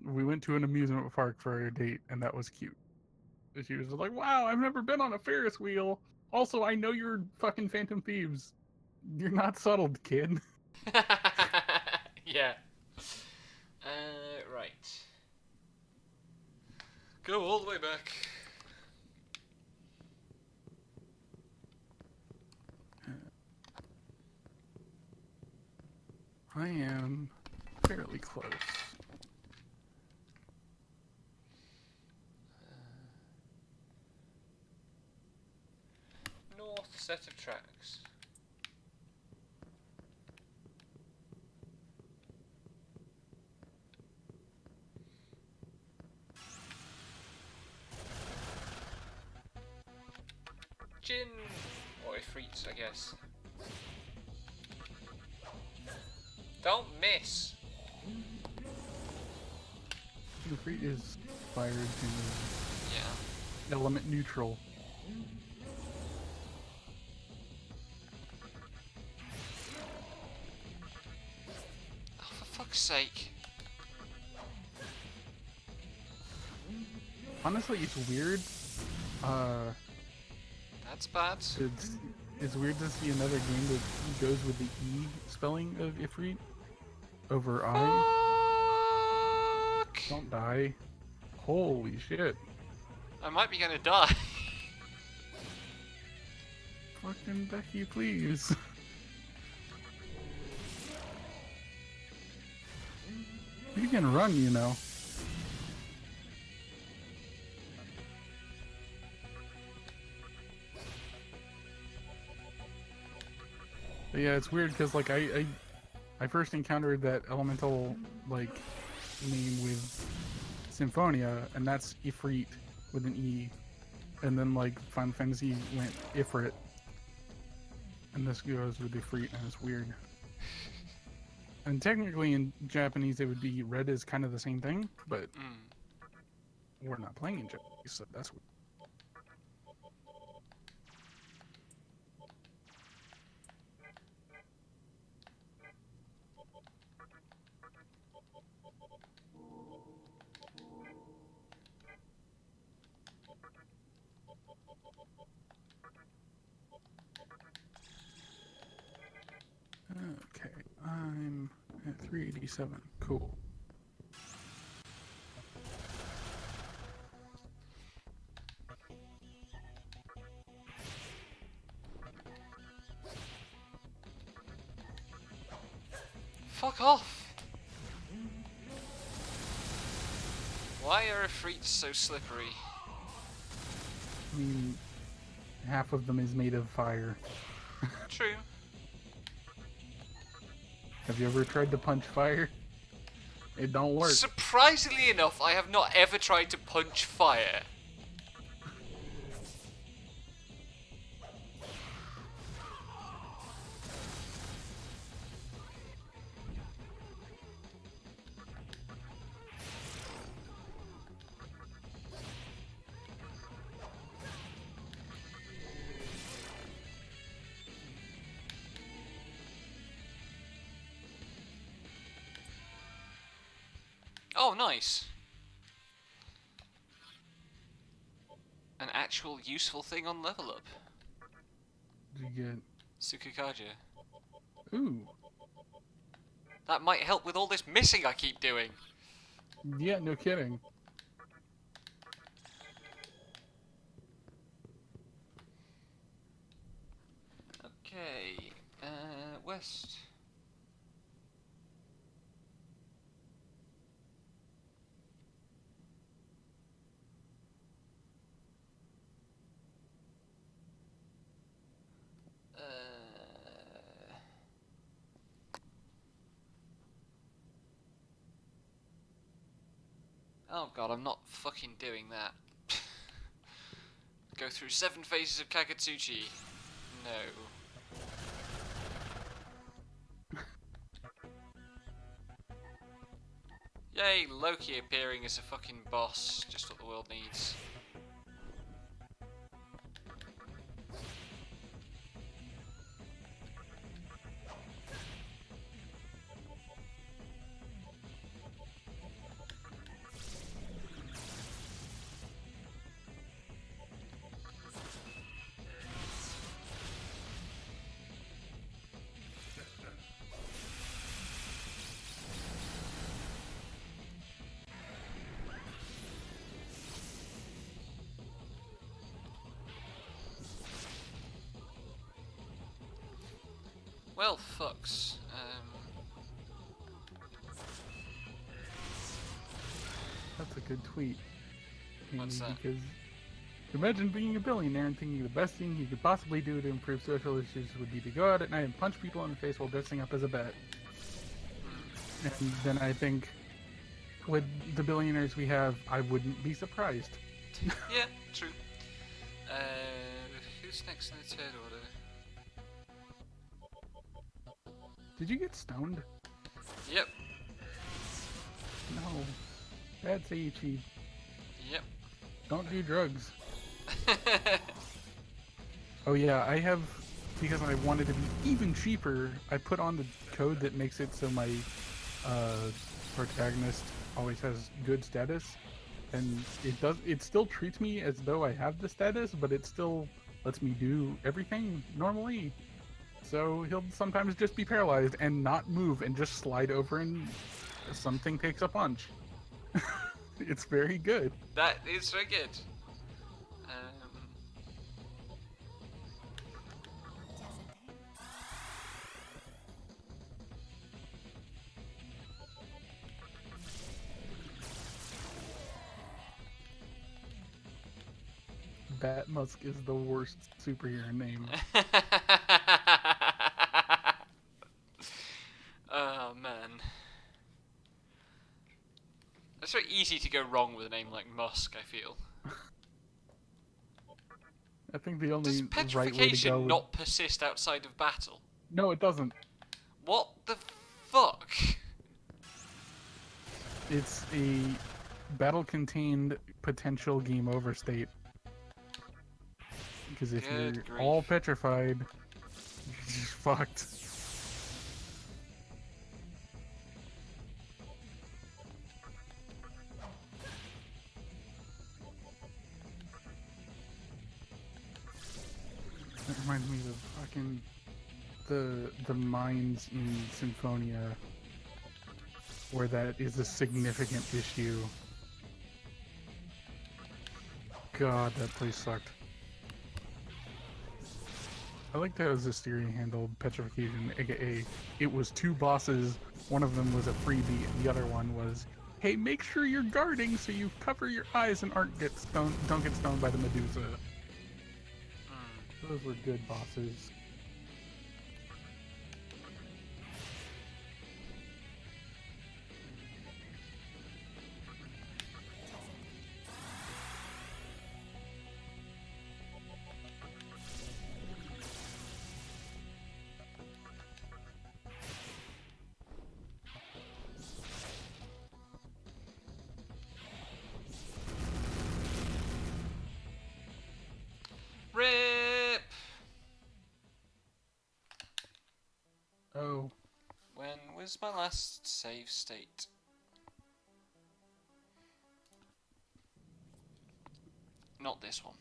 we went to an amusement park for a date and that was cute. She was like, wow, I've never been on a Ferris wheel. Also, I know you're fucking Phantom Thieves. You're not subtle, kid. Yeah. Right. Go all the way back. I am fairly close. North set of tracks. Shin, or Ifrit, I guess. Don't miss. The Free is fired to Yeah. element neutral. Oh, for fuck's sake. Honestly, it's weird. That's bad. It's weird to see another game that goes with the E spelling of Ifrit over I. Fuck. Don't die. Holy shit. I might be gonna die. Fucking Becky, please. You can run, you know. But yeah, it's weird because like I first encountered that elemental like name with Symphonia, and that's Ifrit with an E, and then like Final Fantasy went Ifrit, and this goes with Ifrit, and it's weird. And technically in Japanese it would be red is kind of the same thing, but we're not playing in Japanese, so that's weird. Okay, I'm at 387. Cool. Fuck off! Why are Efreets so slippery? I mean, half of them is made of fire. True. Have you ever tried to punch fire? It don't work. Surprisingly enough, I have not ever tried to punch fire. Oh, nice. An actual useful thing on level up. Did you get? Tsukikaja. Ooh. That might help with all this missing I keep doing. Yeah, no kidding. Okay. West. Oh god, I'm not fucking doing that. Go through 7 phases of Kakatsuchi. No. Yay, Loki appearing as a fucking boss. Just what the world needs. Well, fucks. That's a good tweet. What's that? Because imagine being a billionaire and thinking the best thing you could possibly do to improve social issues would be to go out at night and punch people in the face while dressing up as a bat. And then I think, with the billionaires we have, I wouldn't be surprised. Yeah, true. Who's next in the third order? Did you get stoned? Yep. No. Bad Seiichi. Yep. Don't do drugs. Oh yeah, I have, because I wanted to be even cheaper, I put on the code that makes it so my protagonist always has good status, and it still treats me as though I have the status, but it still lets me do everything normally. So he'll sometimes just be paralyzed and not move and just slide over and something takes a punch. It's very good. That is very good. Bat Musk is the worst superhero name. Oh man. It's very easy to go wrong with a name like Musk, I feel. I think the only Does right way to petrification go... not persist outside of battle? No, it doesn't. What the fuck? It's a battle-contained potential game over state. Because if Good you're grief. all petrified, you're just fucked. That reminds me of fucking the mines in Symphonia where that is a significant issue. God, that place sucked. I liked how Zestiria handled petrification, aka it was 2 bosses, one of them was a freebie, and the other one was, hey, make sure you're guarding so you cover your eyes and don't get stoned by the Medusa. Those were good bosses. RIP! Oh. When was my last save state? Not this one.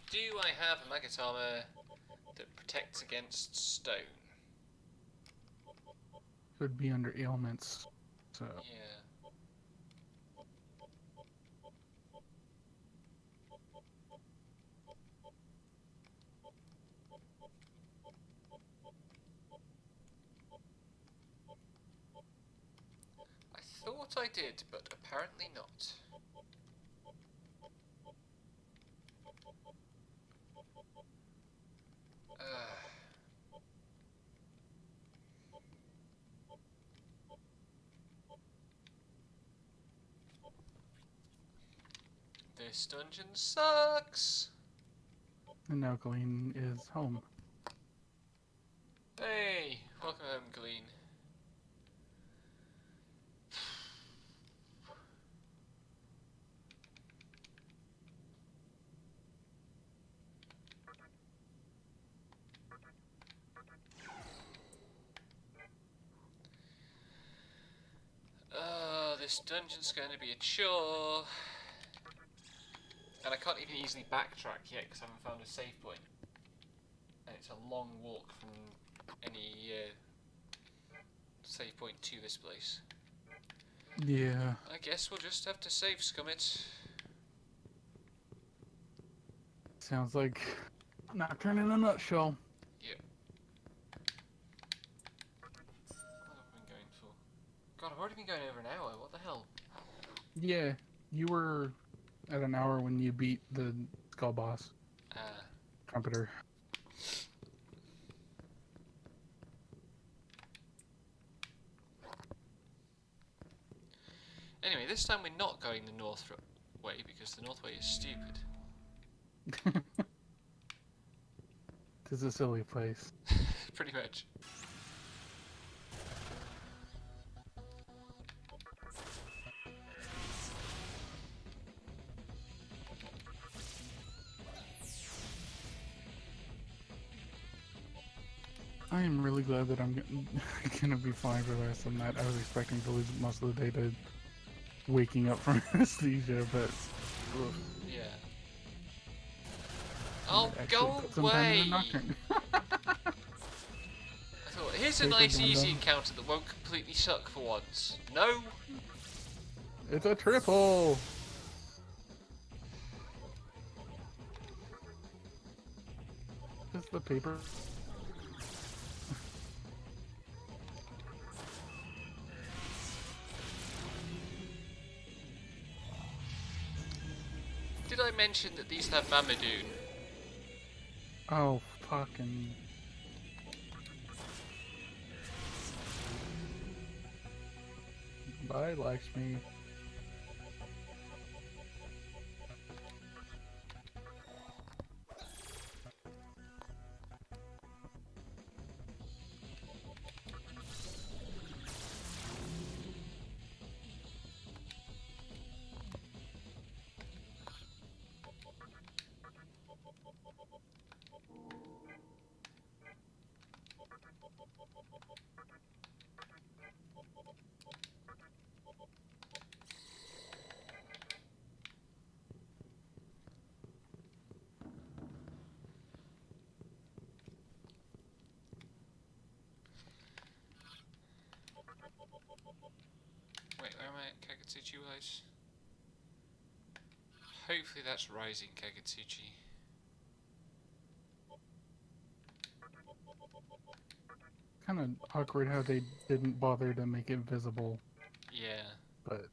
Do I have a maggot armor that protects against stone? Could be under ailments. So Yeah. I thought I did, but apparently not. This dungeon sucks! and now Glean is home. Hey! Welcome home, Glean. This dungeon's going to be a chore. And I can't even easily backtrack yet because I haven't found a save point. And it's a long walk from any save point to this place. Yeah. I guess we'll just have to save scum it. Sounds like Nocturne in a nutshell. Yep. What have I been going for? God, I've already been going over an hour. What the hell? Yeah, you were at an hour when you beat the skull boss. Trumpeter. Anyway, this time we're not going the north way because the north way is stupid. It's a silly place. Pretty much. I am really glad that I'm gonna be fine for the rest of the night. I was expecting to lose most of the day to waking up from anesthesia, but Yeah. Oh, actually go put some time into away! Nocturne. I thought, here's a Paper nice easy Gundam. encounter that won't completely suck for once. No! It's a triple! Is the paper? Did I mention that these have Mamadoon? Oh, fucking... Bye, Lakshmi. Wait, where am I at Kagutsuchi wise? Hopefully that's Rising Kagutsuchi. Kind of awkward how they didn't bother to make it visible, Yeah. but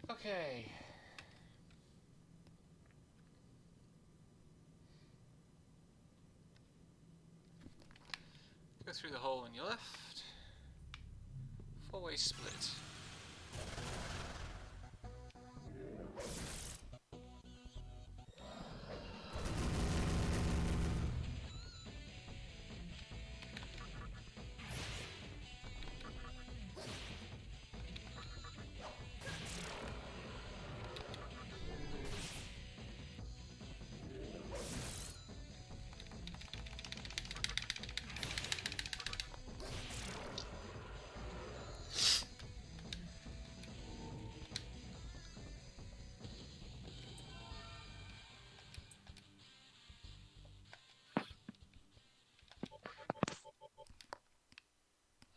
Okay. Go through the hole on your left. Four-way split.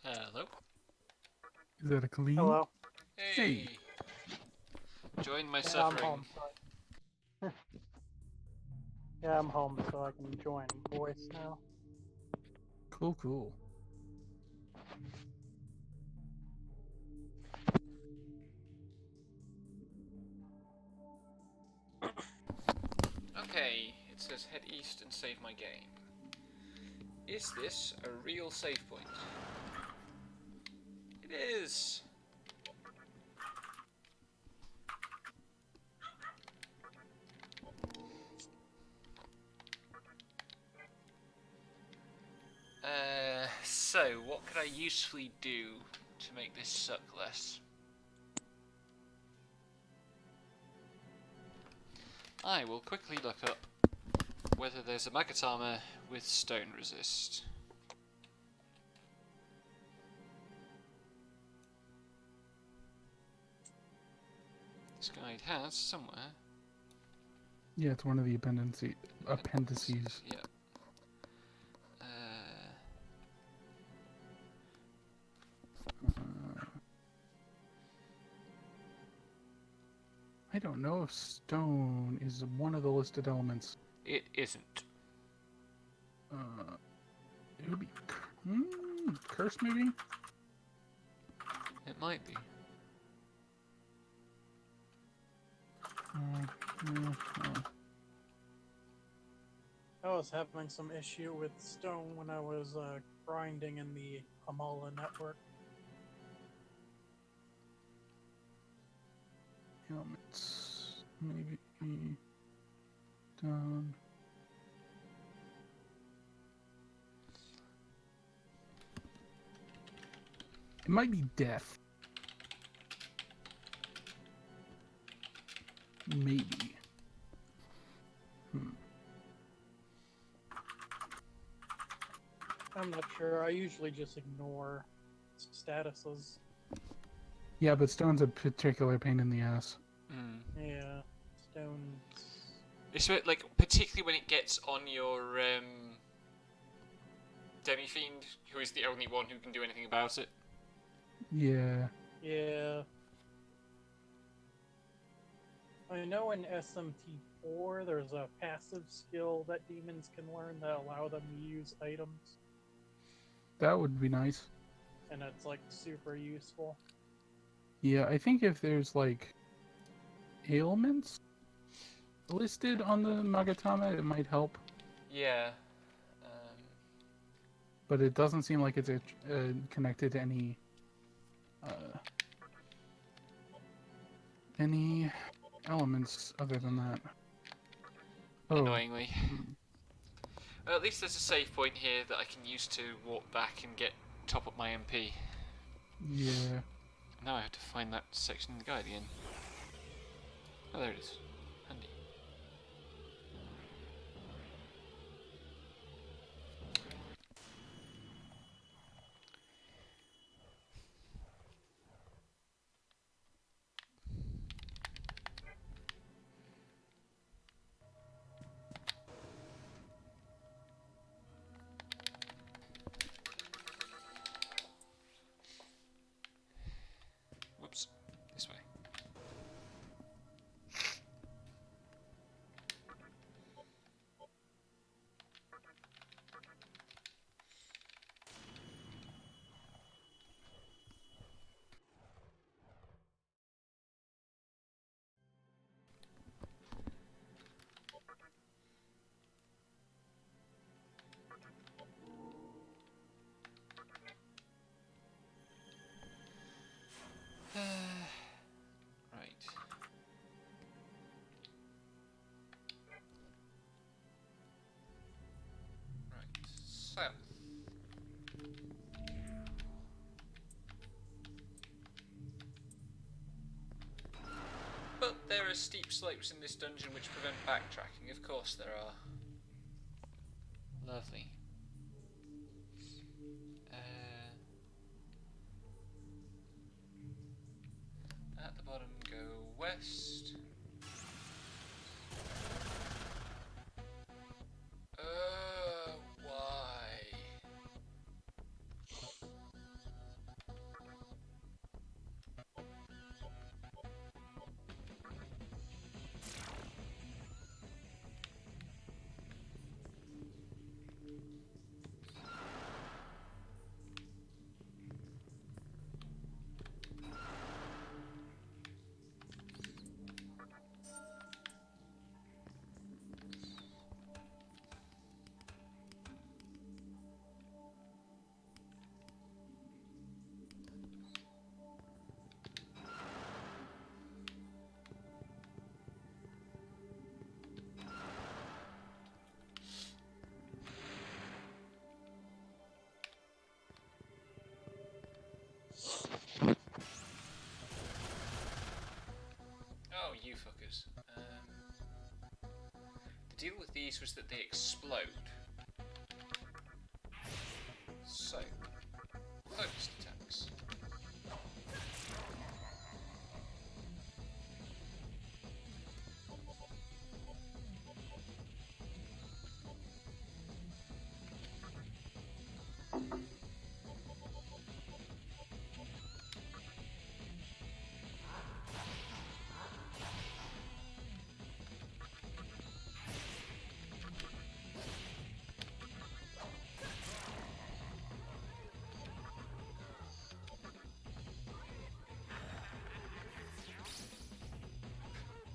Hello. is that a clean? Hello. Hey. Join my Yeah, I'm suffering. home. Yeah, I'm home, so I can join voice now. Cool, cool. Okay, it says head east and save my game. Is this a real save point? It is! So what could I usefully do to make this suck less? I will quickly look up whether there's a Magatama with stone resist. This guide has somewhere. Yeah, it's one of the appendices. Yeah. I don't know if stone is one of the listed elements. It isn't. It would be curse, maybe. It might be. I was having some issue with stone when I was grinding in the Amala network. Elements, maybe down. It might be death. Maybe. I'm not sure. I usually just ignore statuses. Yeah, but stone's a particular pain in the ass. Yeah, stones. It's like particularly when it gets on your Demi-Fiend, who is the only one who can do anything about it. Yeah. Yeah. I know in SMT4 there's a passive skill that demons can learn that allow them to use items, That would be nice. and it's like super useful. Yeah, I think if there's like ailments listed on the Magatama, it might help. Yeah. But it doesn't seem like it's connected to any elements other than that. Oh. Annoyingly. Well, at least there's a save point here that I can use to walk back and top up my MP. Yeah. Now I have to find that section in the guide again. Oh, there it is. Handy. are steep slopes in this dungeon which prevent backtracking. Of course there are. Lovely. At the bottom, go west. Why? Oh, you fuckers. The deal with these was that they explode. So, focused attacks.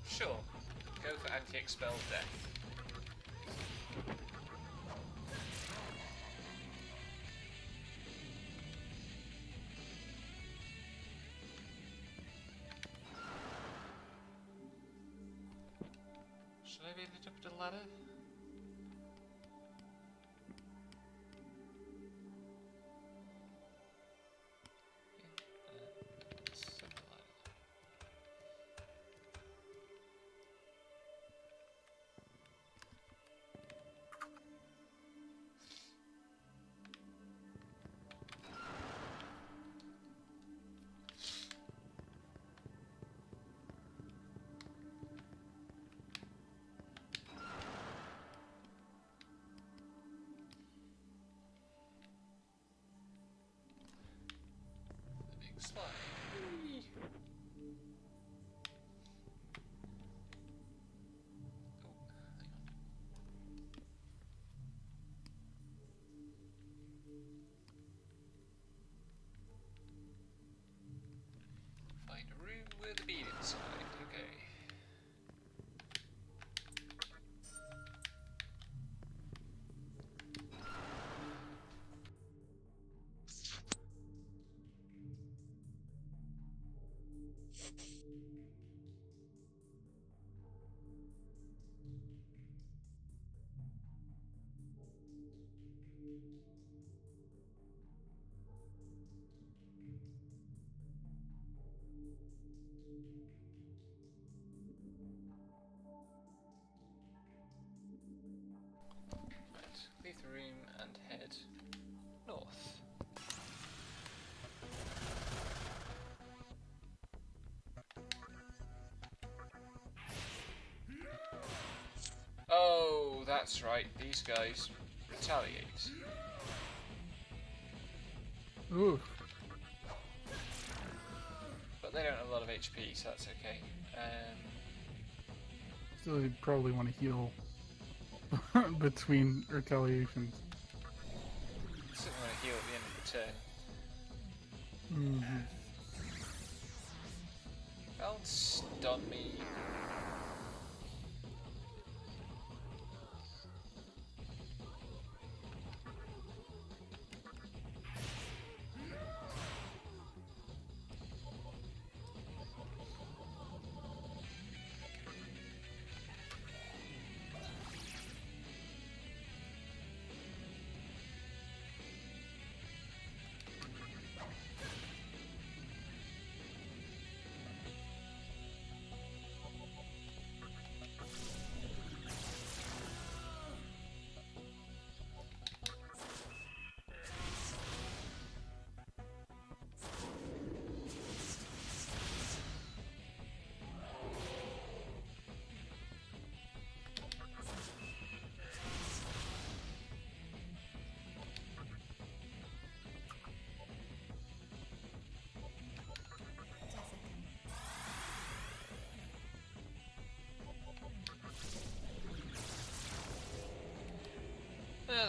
Sure, go for anti-expel death. Should I be lit up the ladder? Slide. Whee. Oh, hang on. Find a room with a bead inside. Okay. Leave the room and head north. Oh, that's right, these guys retaliate. Ooh. But they don't have a lot of HP, so that's okay. So they probably want to heal between retaliations. Certainly want to heal at the end of the turn. Mm-hmm. Don't stun me.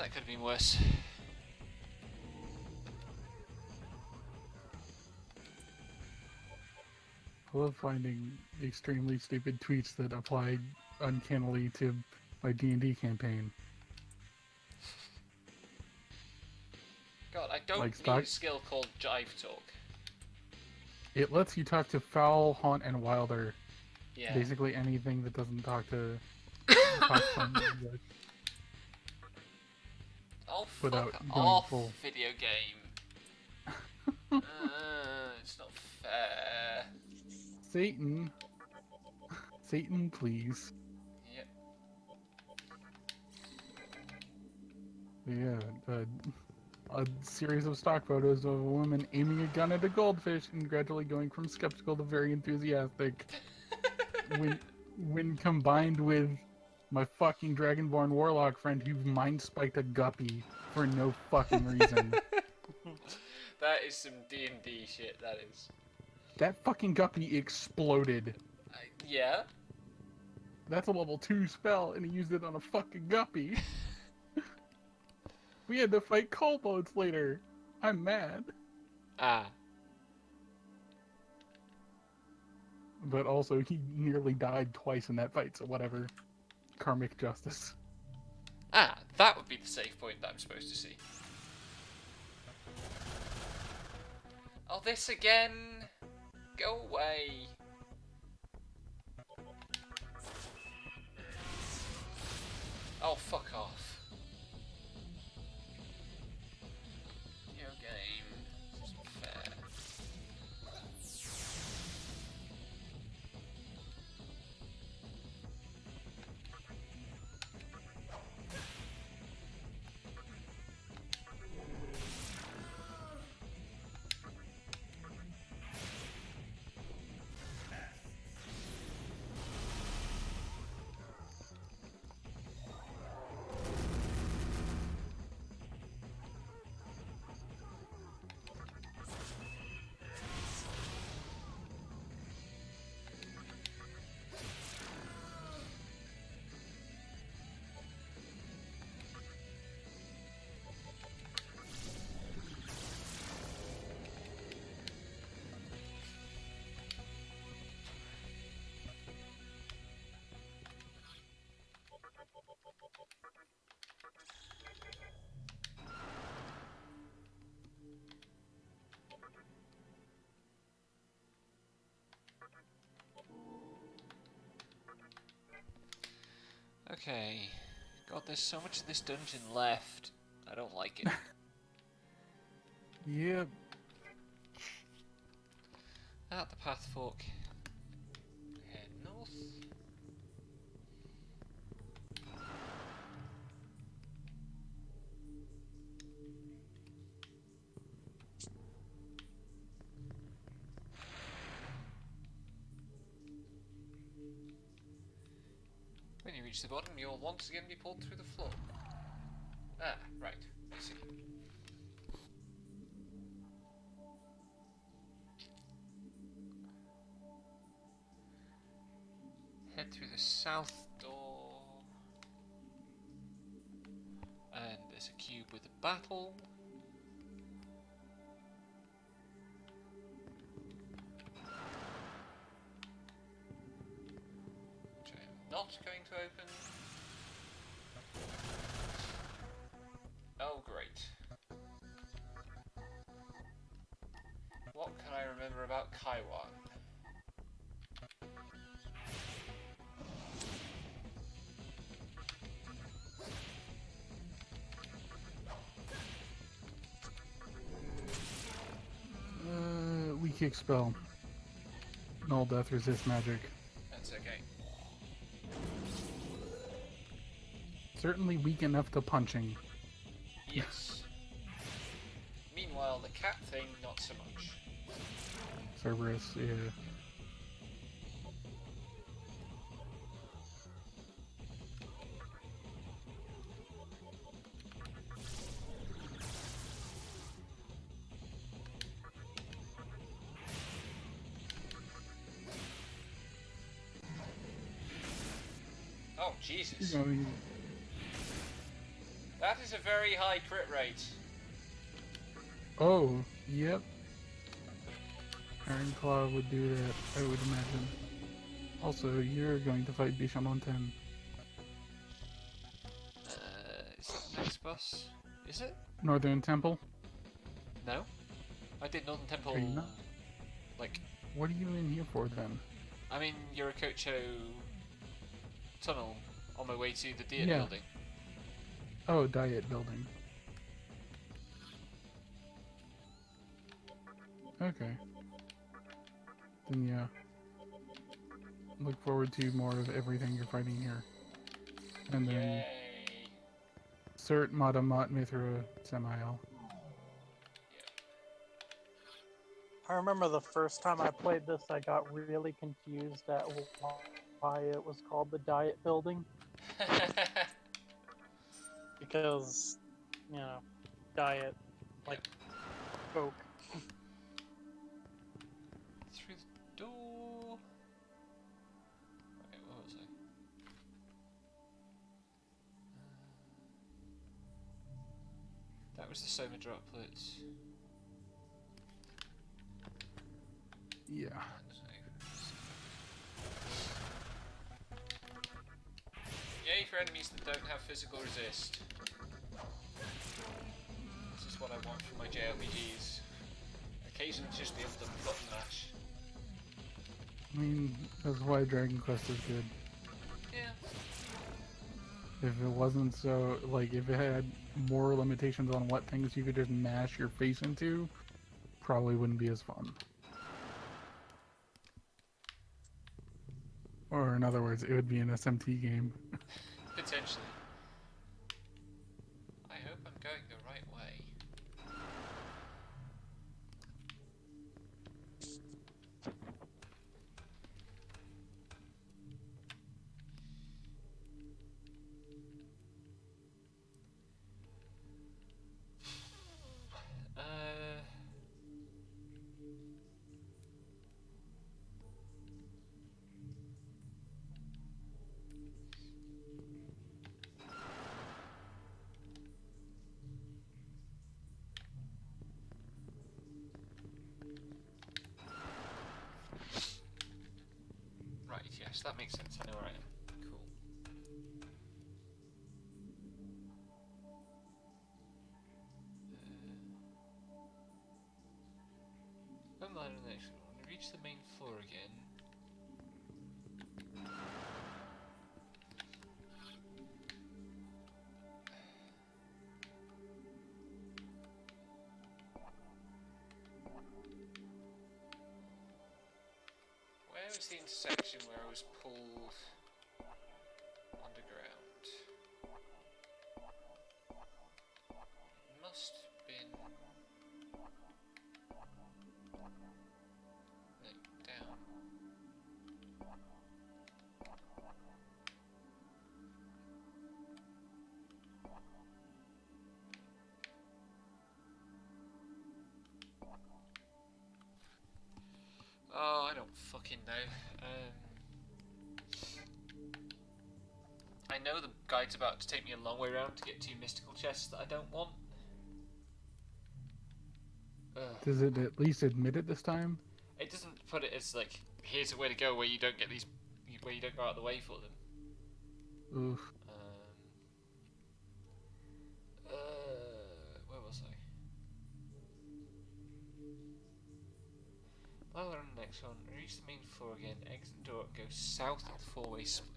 that could have been worse. I love finding extremely stupid tweets that apply uncannily to my D&D campaign. God, I don't Like need stock- a skill called Jive Talk. It lets you talk to Foul, Haunt, and Wilder. Yeah. Basically anything that doesn't talk to from English Oh, without fuck going off, full. video game. It's not fair. Satan. Satan, please. Yep. Yeah, a series of stock photos of a woman aiming a gun at a goldfish and gradually going from skeptical to very enthusiastic. when combined with my fucking Dragonborn Warlock friend who mind spiked a guppy for no fucking reason. That is some D&D shit, that is. That fucking guppy exploded. Yeah? That's a level 2 spell, and he used it on a fucking guppy. We had to fight kobolds later. I'm mad. Ah. But also, he nearly died twice in that fight, so whatever. Karmic justice. Ah, that would be the save point that I'm supposed to see. Oh, this again? Go away. Oh, fuck off. Yo, game. This isn't fair. Okay. God, there's so much of this dungeon left. I don't like it. Yep. At the path fork. Head north. When you reach the bottom, you'll once again be pulled through the floor. Ah, right. I see. Head through the south door. And there's a cube with a battle. Which I am not going to open. Oh, great. What can I remember about Kaiwan? Weak kick spell. Null death resist magic. That's okay. Certainly weak enough to punching. Yes. Meanwhile, the cat thing, not so much. Cerberus, yeah. Oh, Jesus. You know, That is is a very high crit rate. Oh, yep. Iron Claw would do that, I would imagine. Also, you're going to fight Bishan on 10. Is it the next boss? Is it? Northern Temple? No. I did Northern Temple. Are you not? Like, What are you in here for then? I'm in Yurikocho tunnel on my way to the theatre Yeah. building. Oh, Diet Building. Okay. Then yeah. Look forward to more of everything you're fighting here. And then Yay! Cert Madamat Mithra Semial. I remember the first time I played this, I got really confused at why it was called the Diet Building. Because, you know, diet, like Coke. Through the door. Wait, what was I? That was the Soma droplets. Yeah. Yay for enemies that don't have physical resist. This is what I want from my JRPGs. Occasionally just be able to button mash. I mean, that's why Dragon Quest is good. Yeah. If it wasn't so, like, if it had more limitations on what things you could just mash your face into, probably wouldn't be as fun. Or in other words, it would be an SMT game. Potentially. I hope I'm going the right way. Right, yes, that makes sense. I know where I am. Cool. When I reach the main floor again. Where was the intersection where I was pulled underground? Must have been like down. Oh, I don't fucking know. I know the guide's about to take me a long way around to get 2 mystical chests that I don't want. Does it at least admit it this time? It doesn't put it as like, here's a way to go where you don't get these, where you don't go out of the way for them. Oof. Where was I? While we're on the next one, reach the main floor again, exit the door and go south of the 4-way split.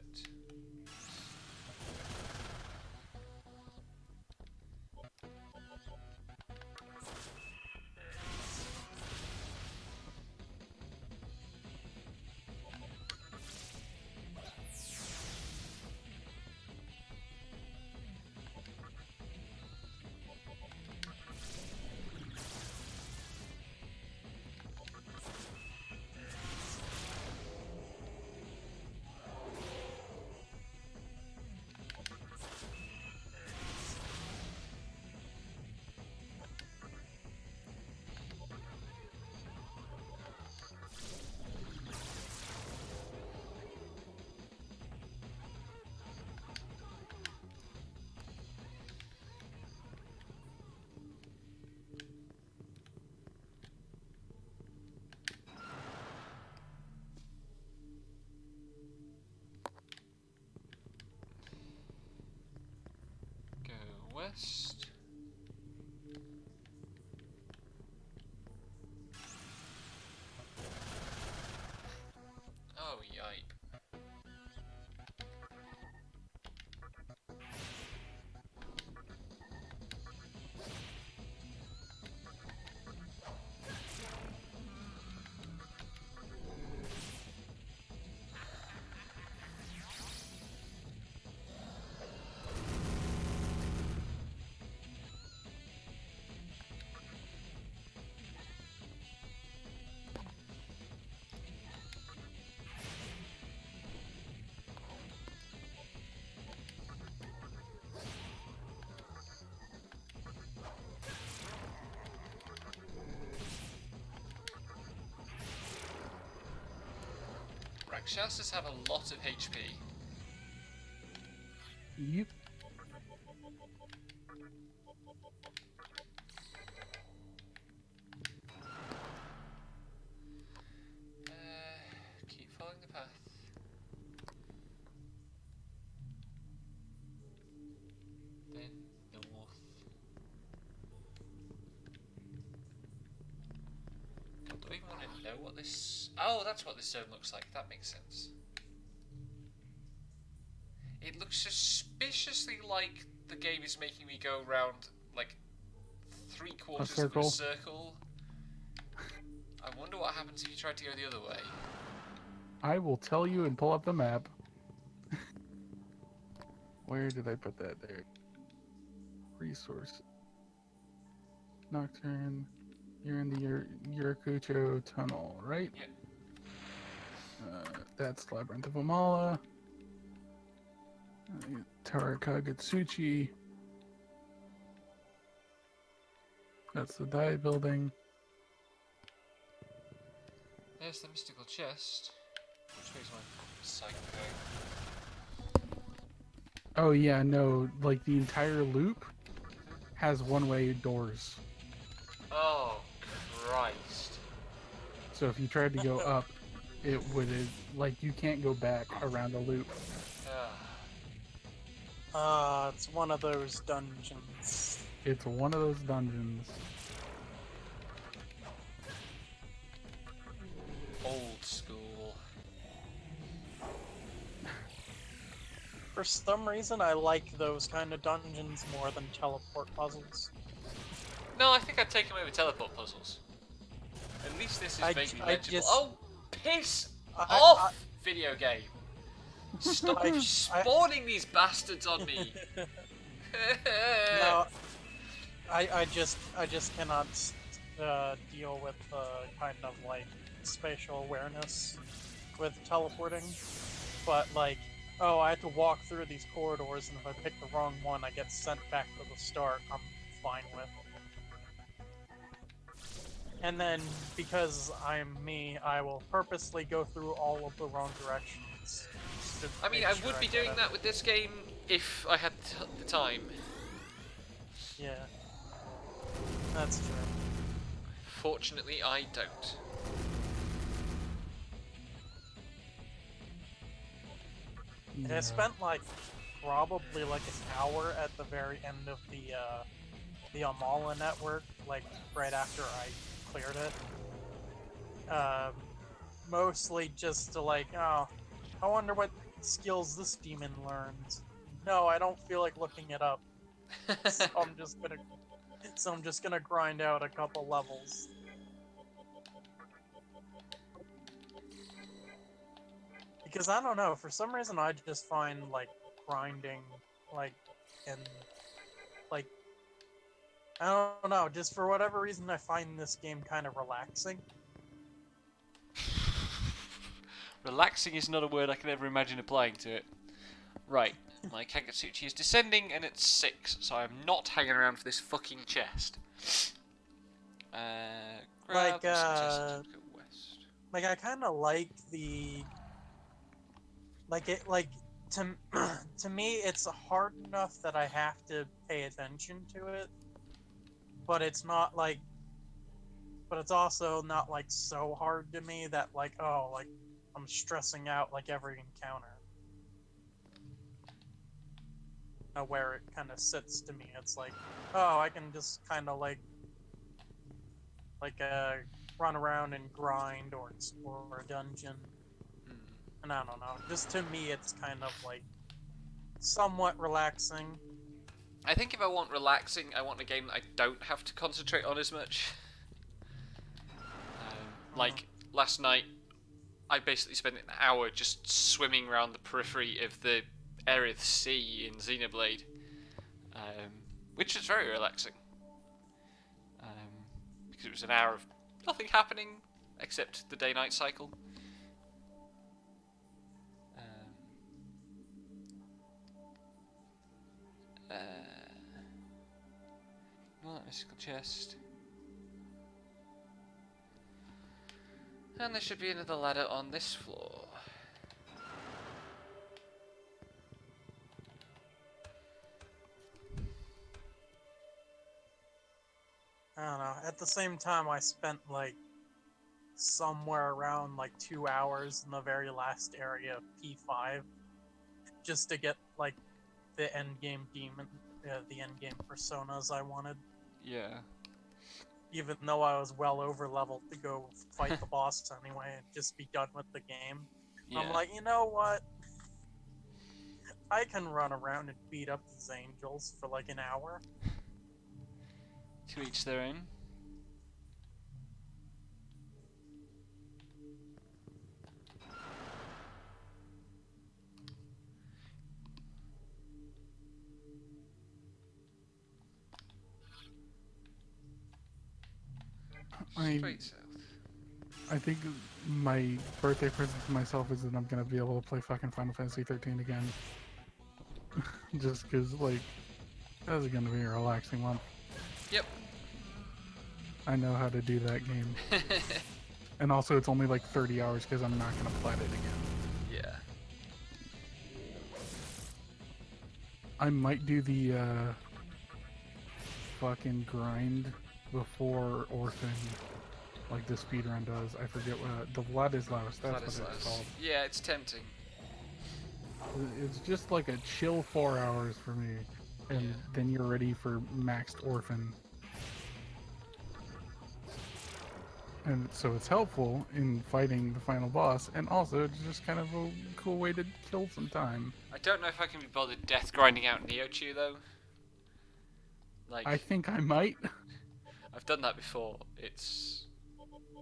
west. Oh, yipe. Rakshasas have a lot of HP. Yep. Keep following the path. Then north. God, do we even want to know what this... Oh, that's what this zone looks like. That makes sense. It looks suspiciously like the game is making me go around, like, 3/4 of a circle. I wonder what happens if you try to go the other way. I will tell you and pull up the map. Where did I put that there? Resource. Nocturne. You're in the Yurakucho tunnel, right? Yep. That's Labyrinth of Amala. Tarakagatsuchi. That's the Dai building. There's the mystical chest. Which way's my cycle going? Oh yeah, no, like the entire loop has one-way doors. Oh, Christ. So if you tried to go up, it would, like, you can't go back around the loop. It's one of those dungeons. It's one of those dungeons. Old school. For some reason, I like those kind of dungeons more than teleport puzzles. No, I think I'd take him over teleport puzzles. At least this is vaguely legible. Oh, piss off, video game! Stop spawning these bastards on me! No, I just cannot deal with kind of like spatial awareness with teleporting. But like, oh, I have to walk through these corridors, and if I pick the wrong one, I get sent back to the start. I'm fine with. And then, because I'm me, I will purposely go through all of the wrong directions. I mean, I would be doing that with this game if I had the time. Yeah. That's true. Fortunately, I don't. And I spent like probably like an hour at the very end of the Amala network, like right after I cleared it. Mostly just to like, oh, I wonder what skills this demon learns. No, I don't feel like looking it up. So I'm just gonna grind out a couple levels. Because I don't know, for some reason I just find like grinding, like, and like, I don't know, just for whatever reason I find this game kind of relaxing. Relaxing is not a word I can ever imagine applying to it. Right, my Kagatsuchi is descending and it's 6, so I'm not hanging around for this fucking chest. Grab Like, some go west. Like, I kind of like the... Like, it, like, to me, it's hard enough that I have to pay attention to it, but it's not, like... But it's also not, like, so hard to me that, like, oh, like, I'm stressing out, like, every encounter. where it kind of sits to me. It's like, oh, I can just kind of run around and grind or explore a dungeon. Hmm. And I don't know. Just to me, it's kind of like somewhat relaxing. I think if I want relaxing, I want a game that I don't have to concentrate on as much. Like last night, I basically spent an hour just swimming around the periphery of the area of the sea in Xenoblade, which is very relaxing. Because it was an hour of nothing happening except the day-night cycle. Well, that mystical chest. And there should be another ladder on this floor. I don't know. At the same time, I spent like somewhere around like 2 hours in the very last area of P5 just to get like the end game demon, the end game personas I wanted. Yeah. Even though I was well over leveled to go fight the boss anyway and just be done with the game. Yeah. I'm like, you know what? I can run around and beat up these angels for like an hour. To each their own. Straight south. I think my birthday present to myself is that I'm gonna be able to play fucking Final Fantasy 13 again. Just because, like, that's gonna be a relaxing one. Yep. I know how to do that game. And also, it's only like 30 hours because I'm not gonna plat it again. Yeah. I might do the fucking grind before Orphan, like the speedrun does. I forget what the Vladislaus. That's what it's called. Yeah, it's tempting. It's just like a chill 4 hours for me, and then you're ready for maxed Orphan. And so it's helpful in fighting the final boss, and also it's just kind of a cool way to kill some time. I don't know if I can be bothered death grinding out Neochu though. Like, I think I might. I've done that before. It's...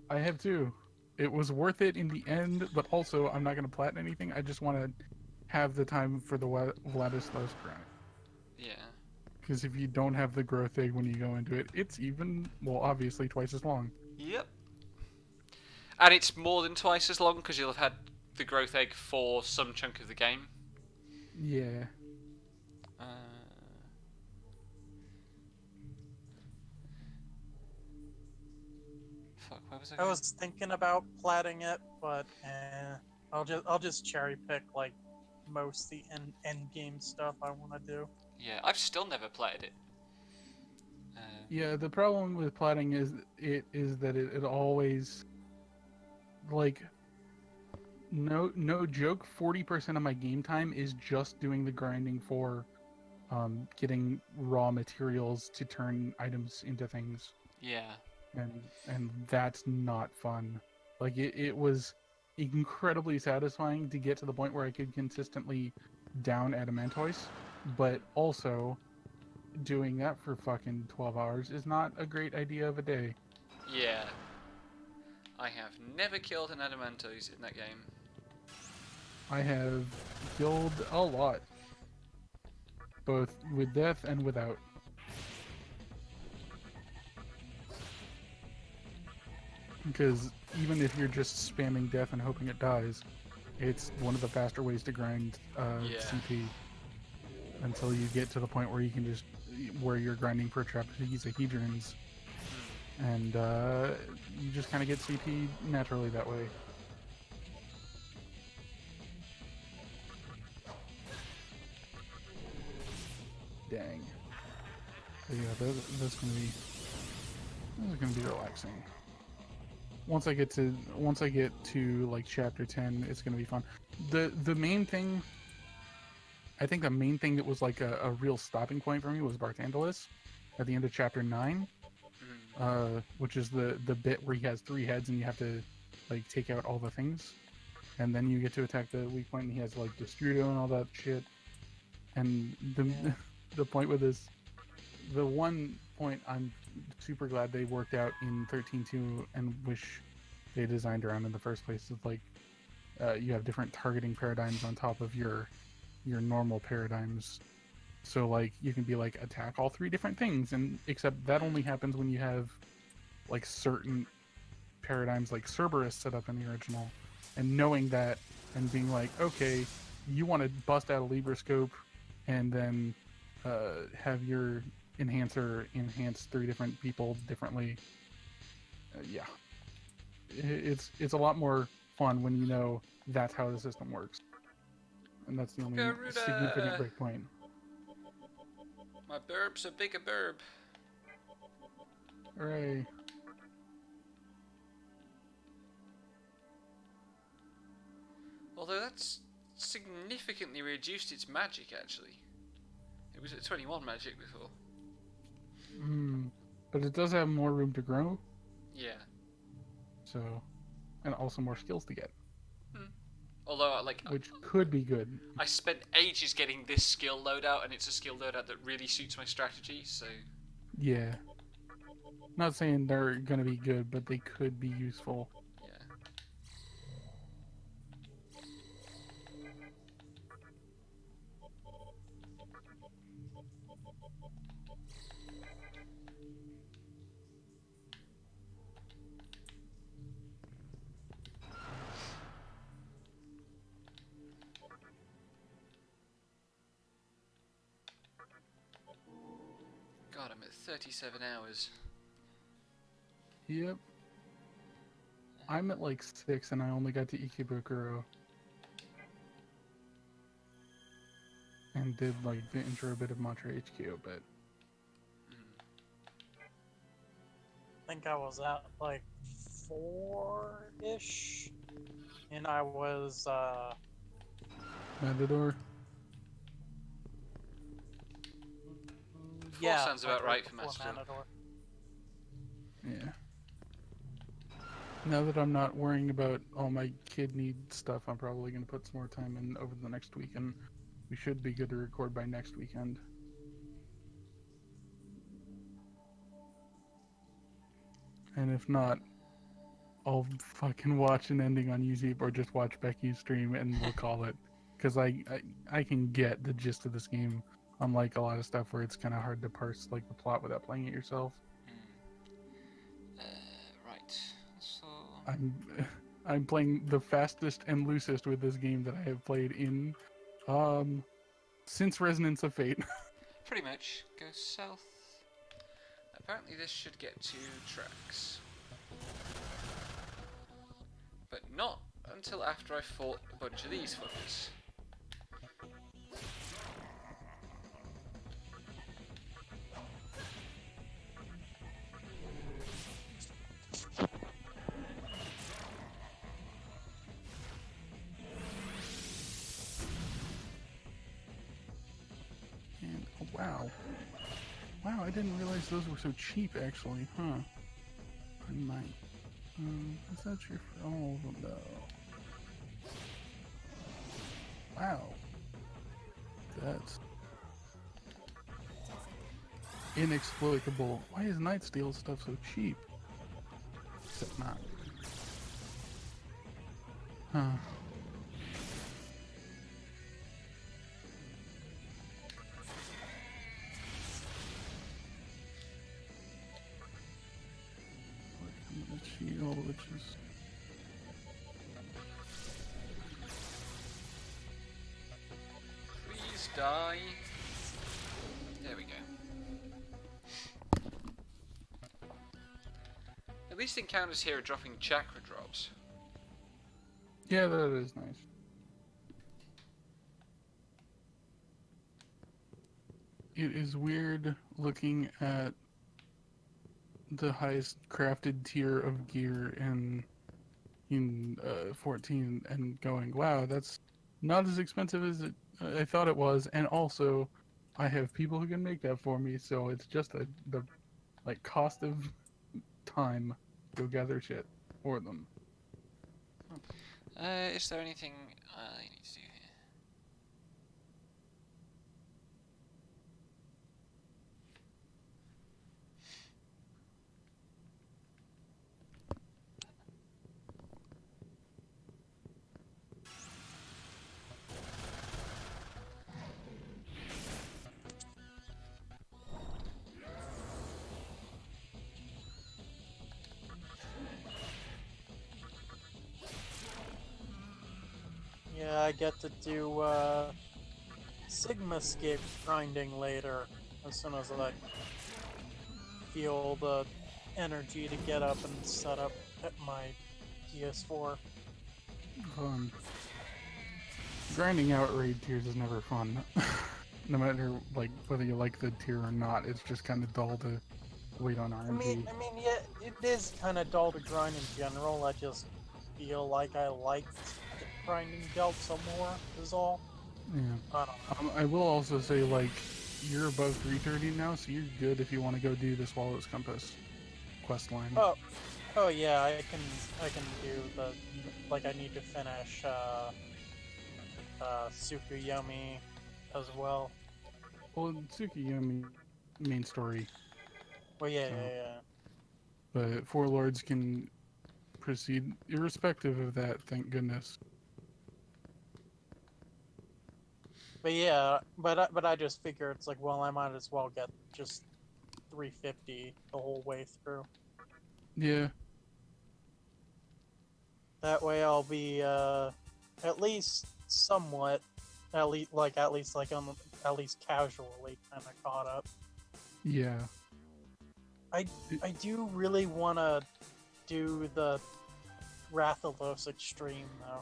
I have too. It was worth it in the end, but also I'm not going to plat anything. I just want to have the time for the Vladislaus grind. Yeah. Because if you don't have the growth egg when you go into it, it's even, well, obviously twice as long. Yep. And it's more than twice as long because you'll have had the growth egg for some chunk of the game. Yeah. Fuck, where was I I going? was thinking about platting it, but I'll just cherry pick like most the end game stuff I want to do. Yeah, I've still never played it. Yeah, the problem with platting is that it always, like, no joke, 40% of my game time is just doing the grinding for getting raw materials to turn items into things. Yeah. And that's not fun. Like, it was incredibly satisfying to get to the point where I could consistently down Adamantoise, but also doing that for fucking 12 hours is not a great idea of a day. Yeah. I have never killed an Adamantoise in that game. I have killed a lot, both with death and without. Because even if you're just spamming death and hoping it dies, it's one of the faster ways to grind CP. Until you get to the point where you can just, where you're grinding for trapezohedrons, and you just kind of get CP naturally that way. Dang. But yeah, that's gonna be relaxing. Once I get to like chapter 10, it's gonna be fun. The main thing I think the main thing that was like a real stopping point for me was Barthandelus at the end of chapter 9, which is the bit where he has 3 heads and you have to like take out all the things, and then you get to attack the weak point and he has like Destrudo and all that shit. And the point with this, the one point I'm super glad they worked out in 13.2 and wish they designed around in the first place is like you have different targeting paradigms on top of your normal paradigms. So like you can be like attack all 3 different things, and except that only happens when you have like certain paradigms like Cerberus set up in the original, and knowing that and being like, okay, you want to bust out a Libroscope and then have your enhancer enhance 3 different people differently. Yeah, it's a lot more fun when you know that's how the system works, and that's the only significant breakpoint. My burb's a bigger burb. Hooray. Although that's significantly reduced its magic, actually. It was at 21 magic before. But it does have more room to grow. Yeah. So, and also more skills to get. Although, like, which could be good. I spent ages getting this skill loadout, and it's a skill loadout that really suits my strategy, so... Yeah. Not saying they're gonna be good, but they could be useful. Yeah. God, I'm at 37 hours. Yep. I'm at like 6 and I only got to Ikebukuro. And did like the intro bit of Mantra HQ, but... I think I was at like 4-ish. And I was, Matador? yeah, sounds about right for Matador. Yeah. Now that I'm not worrying about all my kid need stuff, I'm probably going to put some more time in over the next week, and we should be good to record by next weekend. And if not, I'll fucking watch an ending on YouTube or just watch Becky's stream and we'll call it. Because I can get the gist of this game, unlike a lot of stuff where it's kind of hard to parse like the plot without playing it yourself. Right. So I'm playing the fastest and loosest with this game that I have played in since Resonance of Fate. Pretty much. Go south. Apparently this should get 2 tracks. But not until after I fought a bunch of these fuckers. And oh, wow. Wow, I didn't realize those were so cheap actually, huh? I might. Is that true for all of them though? Wow. That's inexplicable. Why is Nightsteel stuff so cheap? Except not. Huh. Shield, which is Please die. There we go. At least encounters here are dropping chakra drops. yeah, that is nice. It is weird looking at the highest crafted tier of gear in 14 and going, wow, that's not as expensive as it I thought it was, and also, I have people who can make that for me, so it's just the like cost of time to go gather shit for them. Is there anything I need to do here? Yeah, I get to do Sigma Scape grinding later, as soon as I feel the energy to get up and set up at my PS4. Grinding out raid tiers is never fun. No matter like whether you like the tier or not, it's just kind of dull to wait on RNG. I mean, yeah, it is kind of dull to grind in general. I just feel like I liked grinding Delta more, is all. Yeah. I don't know. I will also say, like, you're above 330 now, so you're good if you want to go do the Swallow's Compass quest line. Oh yeah, I can do the, like, I need to finish Tsukuyomi as well. Well, Tsukuyomi main story, Well, yeah, So- yeah. but Four Lords can proceed irrespective of that. Thank goodness. But yeah, but I just figure it's like, well, I might as well get just 350 the whole way through. Yeah. That way I'll be at least somewhat, at least like at least casually kind of caught up. Yeah. I do really want to do the Rathalos Extreme though.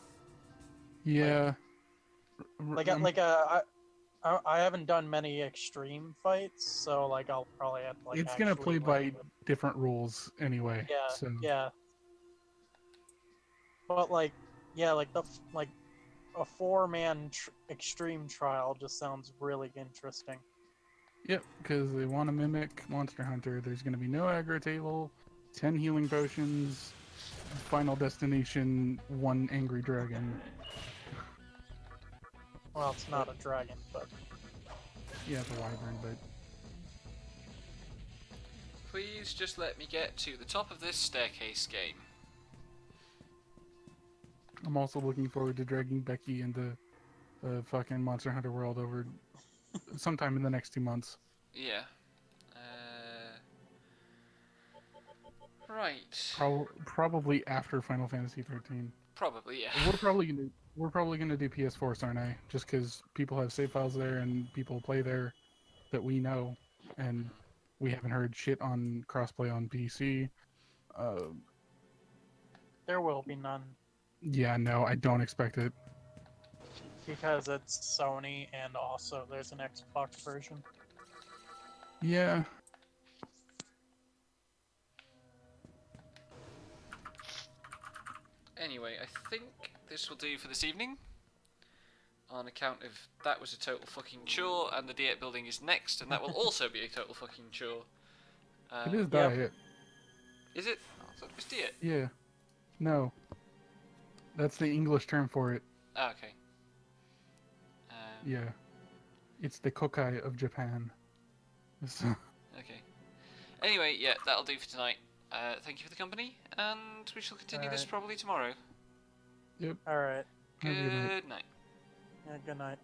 Yeah. I haven't done many extreme fights, so like I'll probably have to like. It's gonna play actually by learn different rules anyway. Yeah, So yeah. But like, yeah, like a four-man extreme trial just sounds really interesting. Yep, because they want to mimic Monster Hunter. There's gonna be no aggro table, 10 healing potions, final destination, 1 angry dragon. Well, it's not a dragon, but Yeah, it's a wyvern, but Please just let me get to the top of this staircase game. I'm also looking forward to dragging Becky into the fucking Monster Hunter world over sometime in the next 2 months. Yeah. Right. Probably after Final Fantasy 13. Probably, yeah. We're probably gonna do PS4 Sarnai, just because people have save files there and people play there that we know, and we haven't heard shit on crossplay on PC. there will be none Yeah, no, I don't expect it. because it's Sony and also there's an Xbox version. Yeah, Anyway, I think this will do for this evening. On account of that was a total fucking chore, and the D8 building is next, and that will also be a total fucking chore. it is Yep. diet. Is it? Oh, I thought it was D8. Yeah, no, that's the English term for it. Oh, okay. Yeah, it's the kokai of Japan. So, Okay. Anyway, yeah, that'll do for tonight. Thank you for the company, and we shall continue this Alright. probably tomorrow. yep. All right. Have a good night. Good night. Yeah, good night.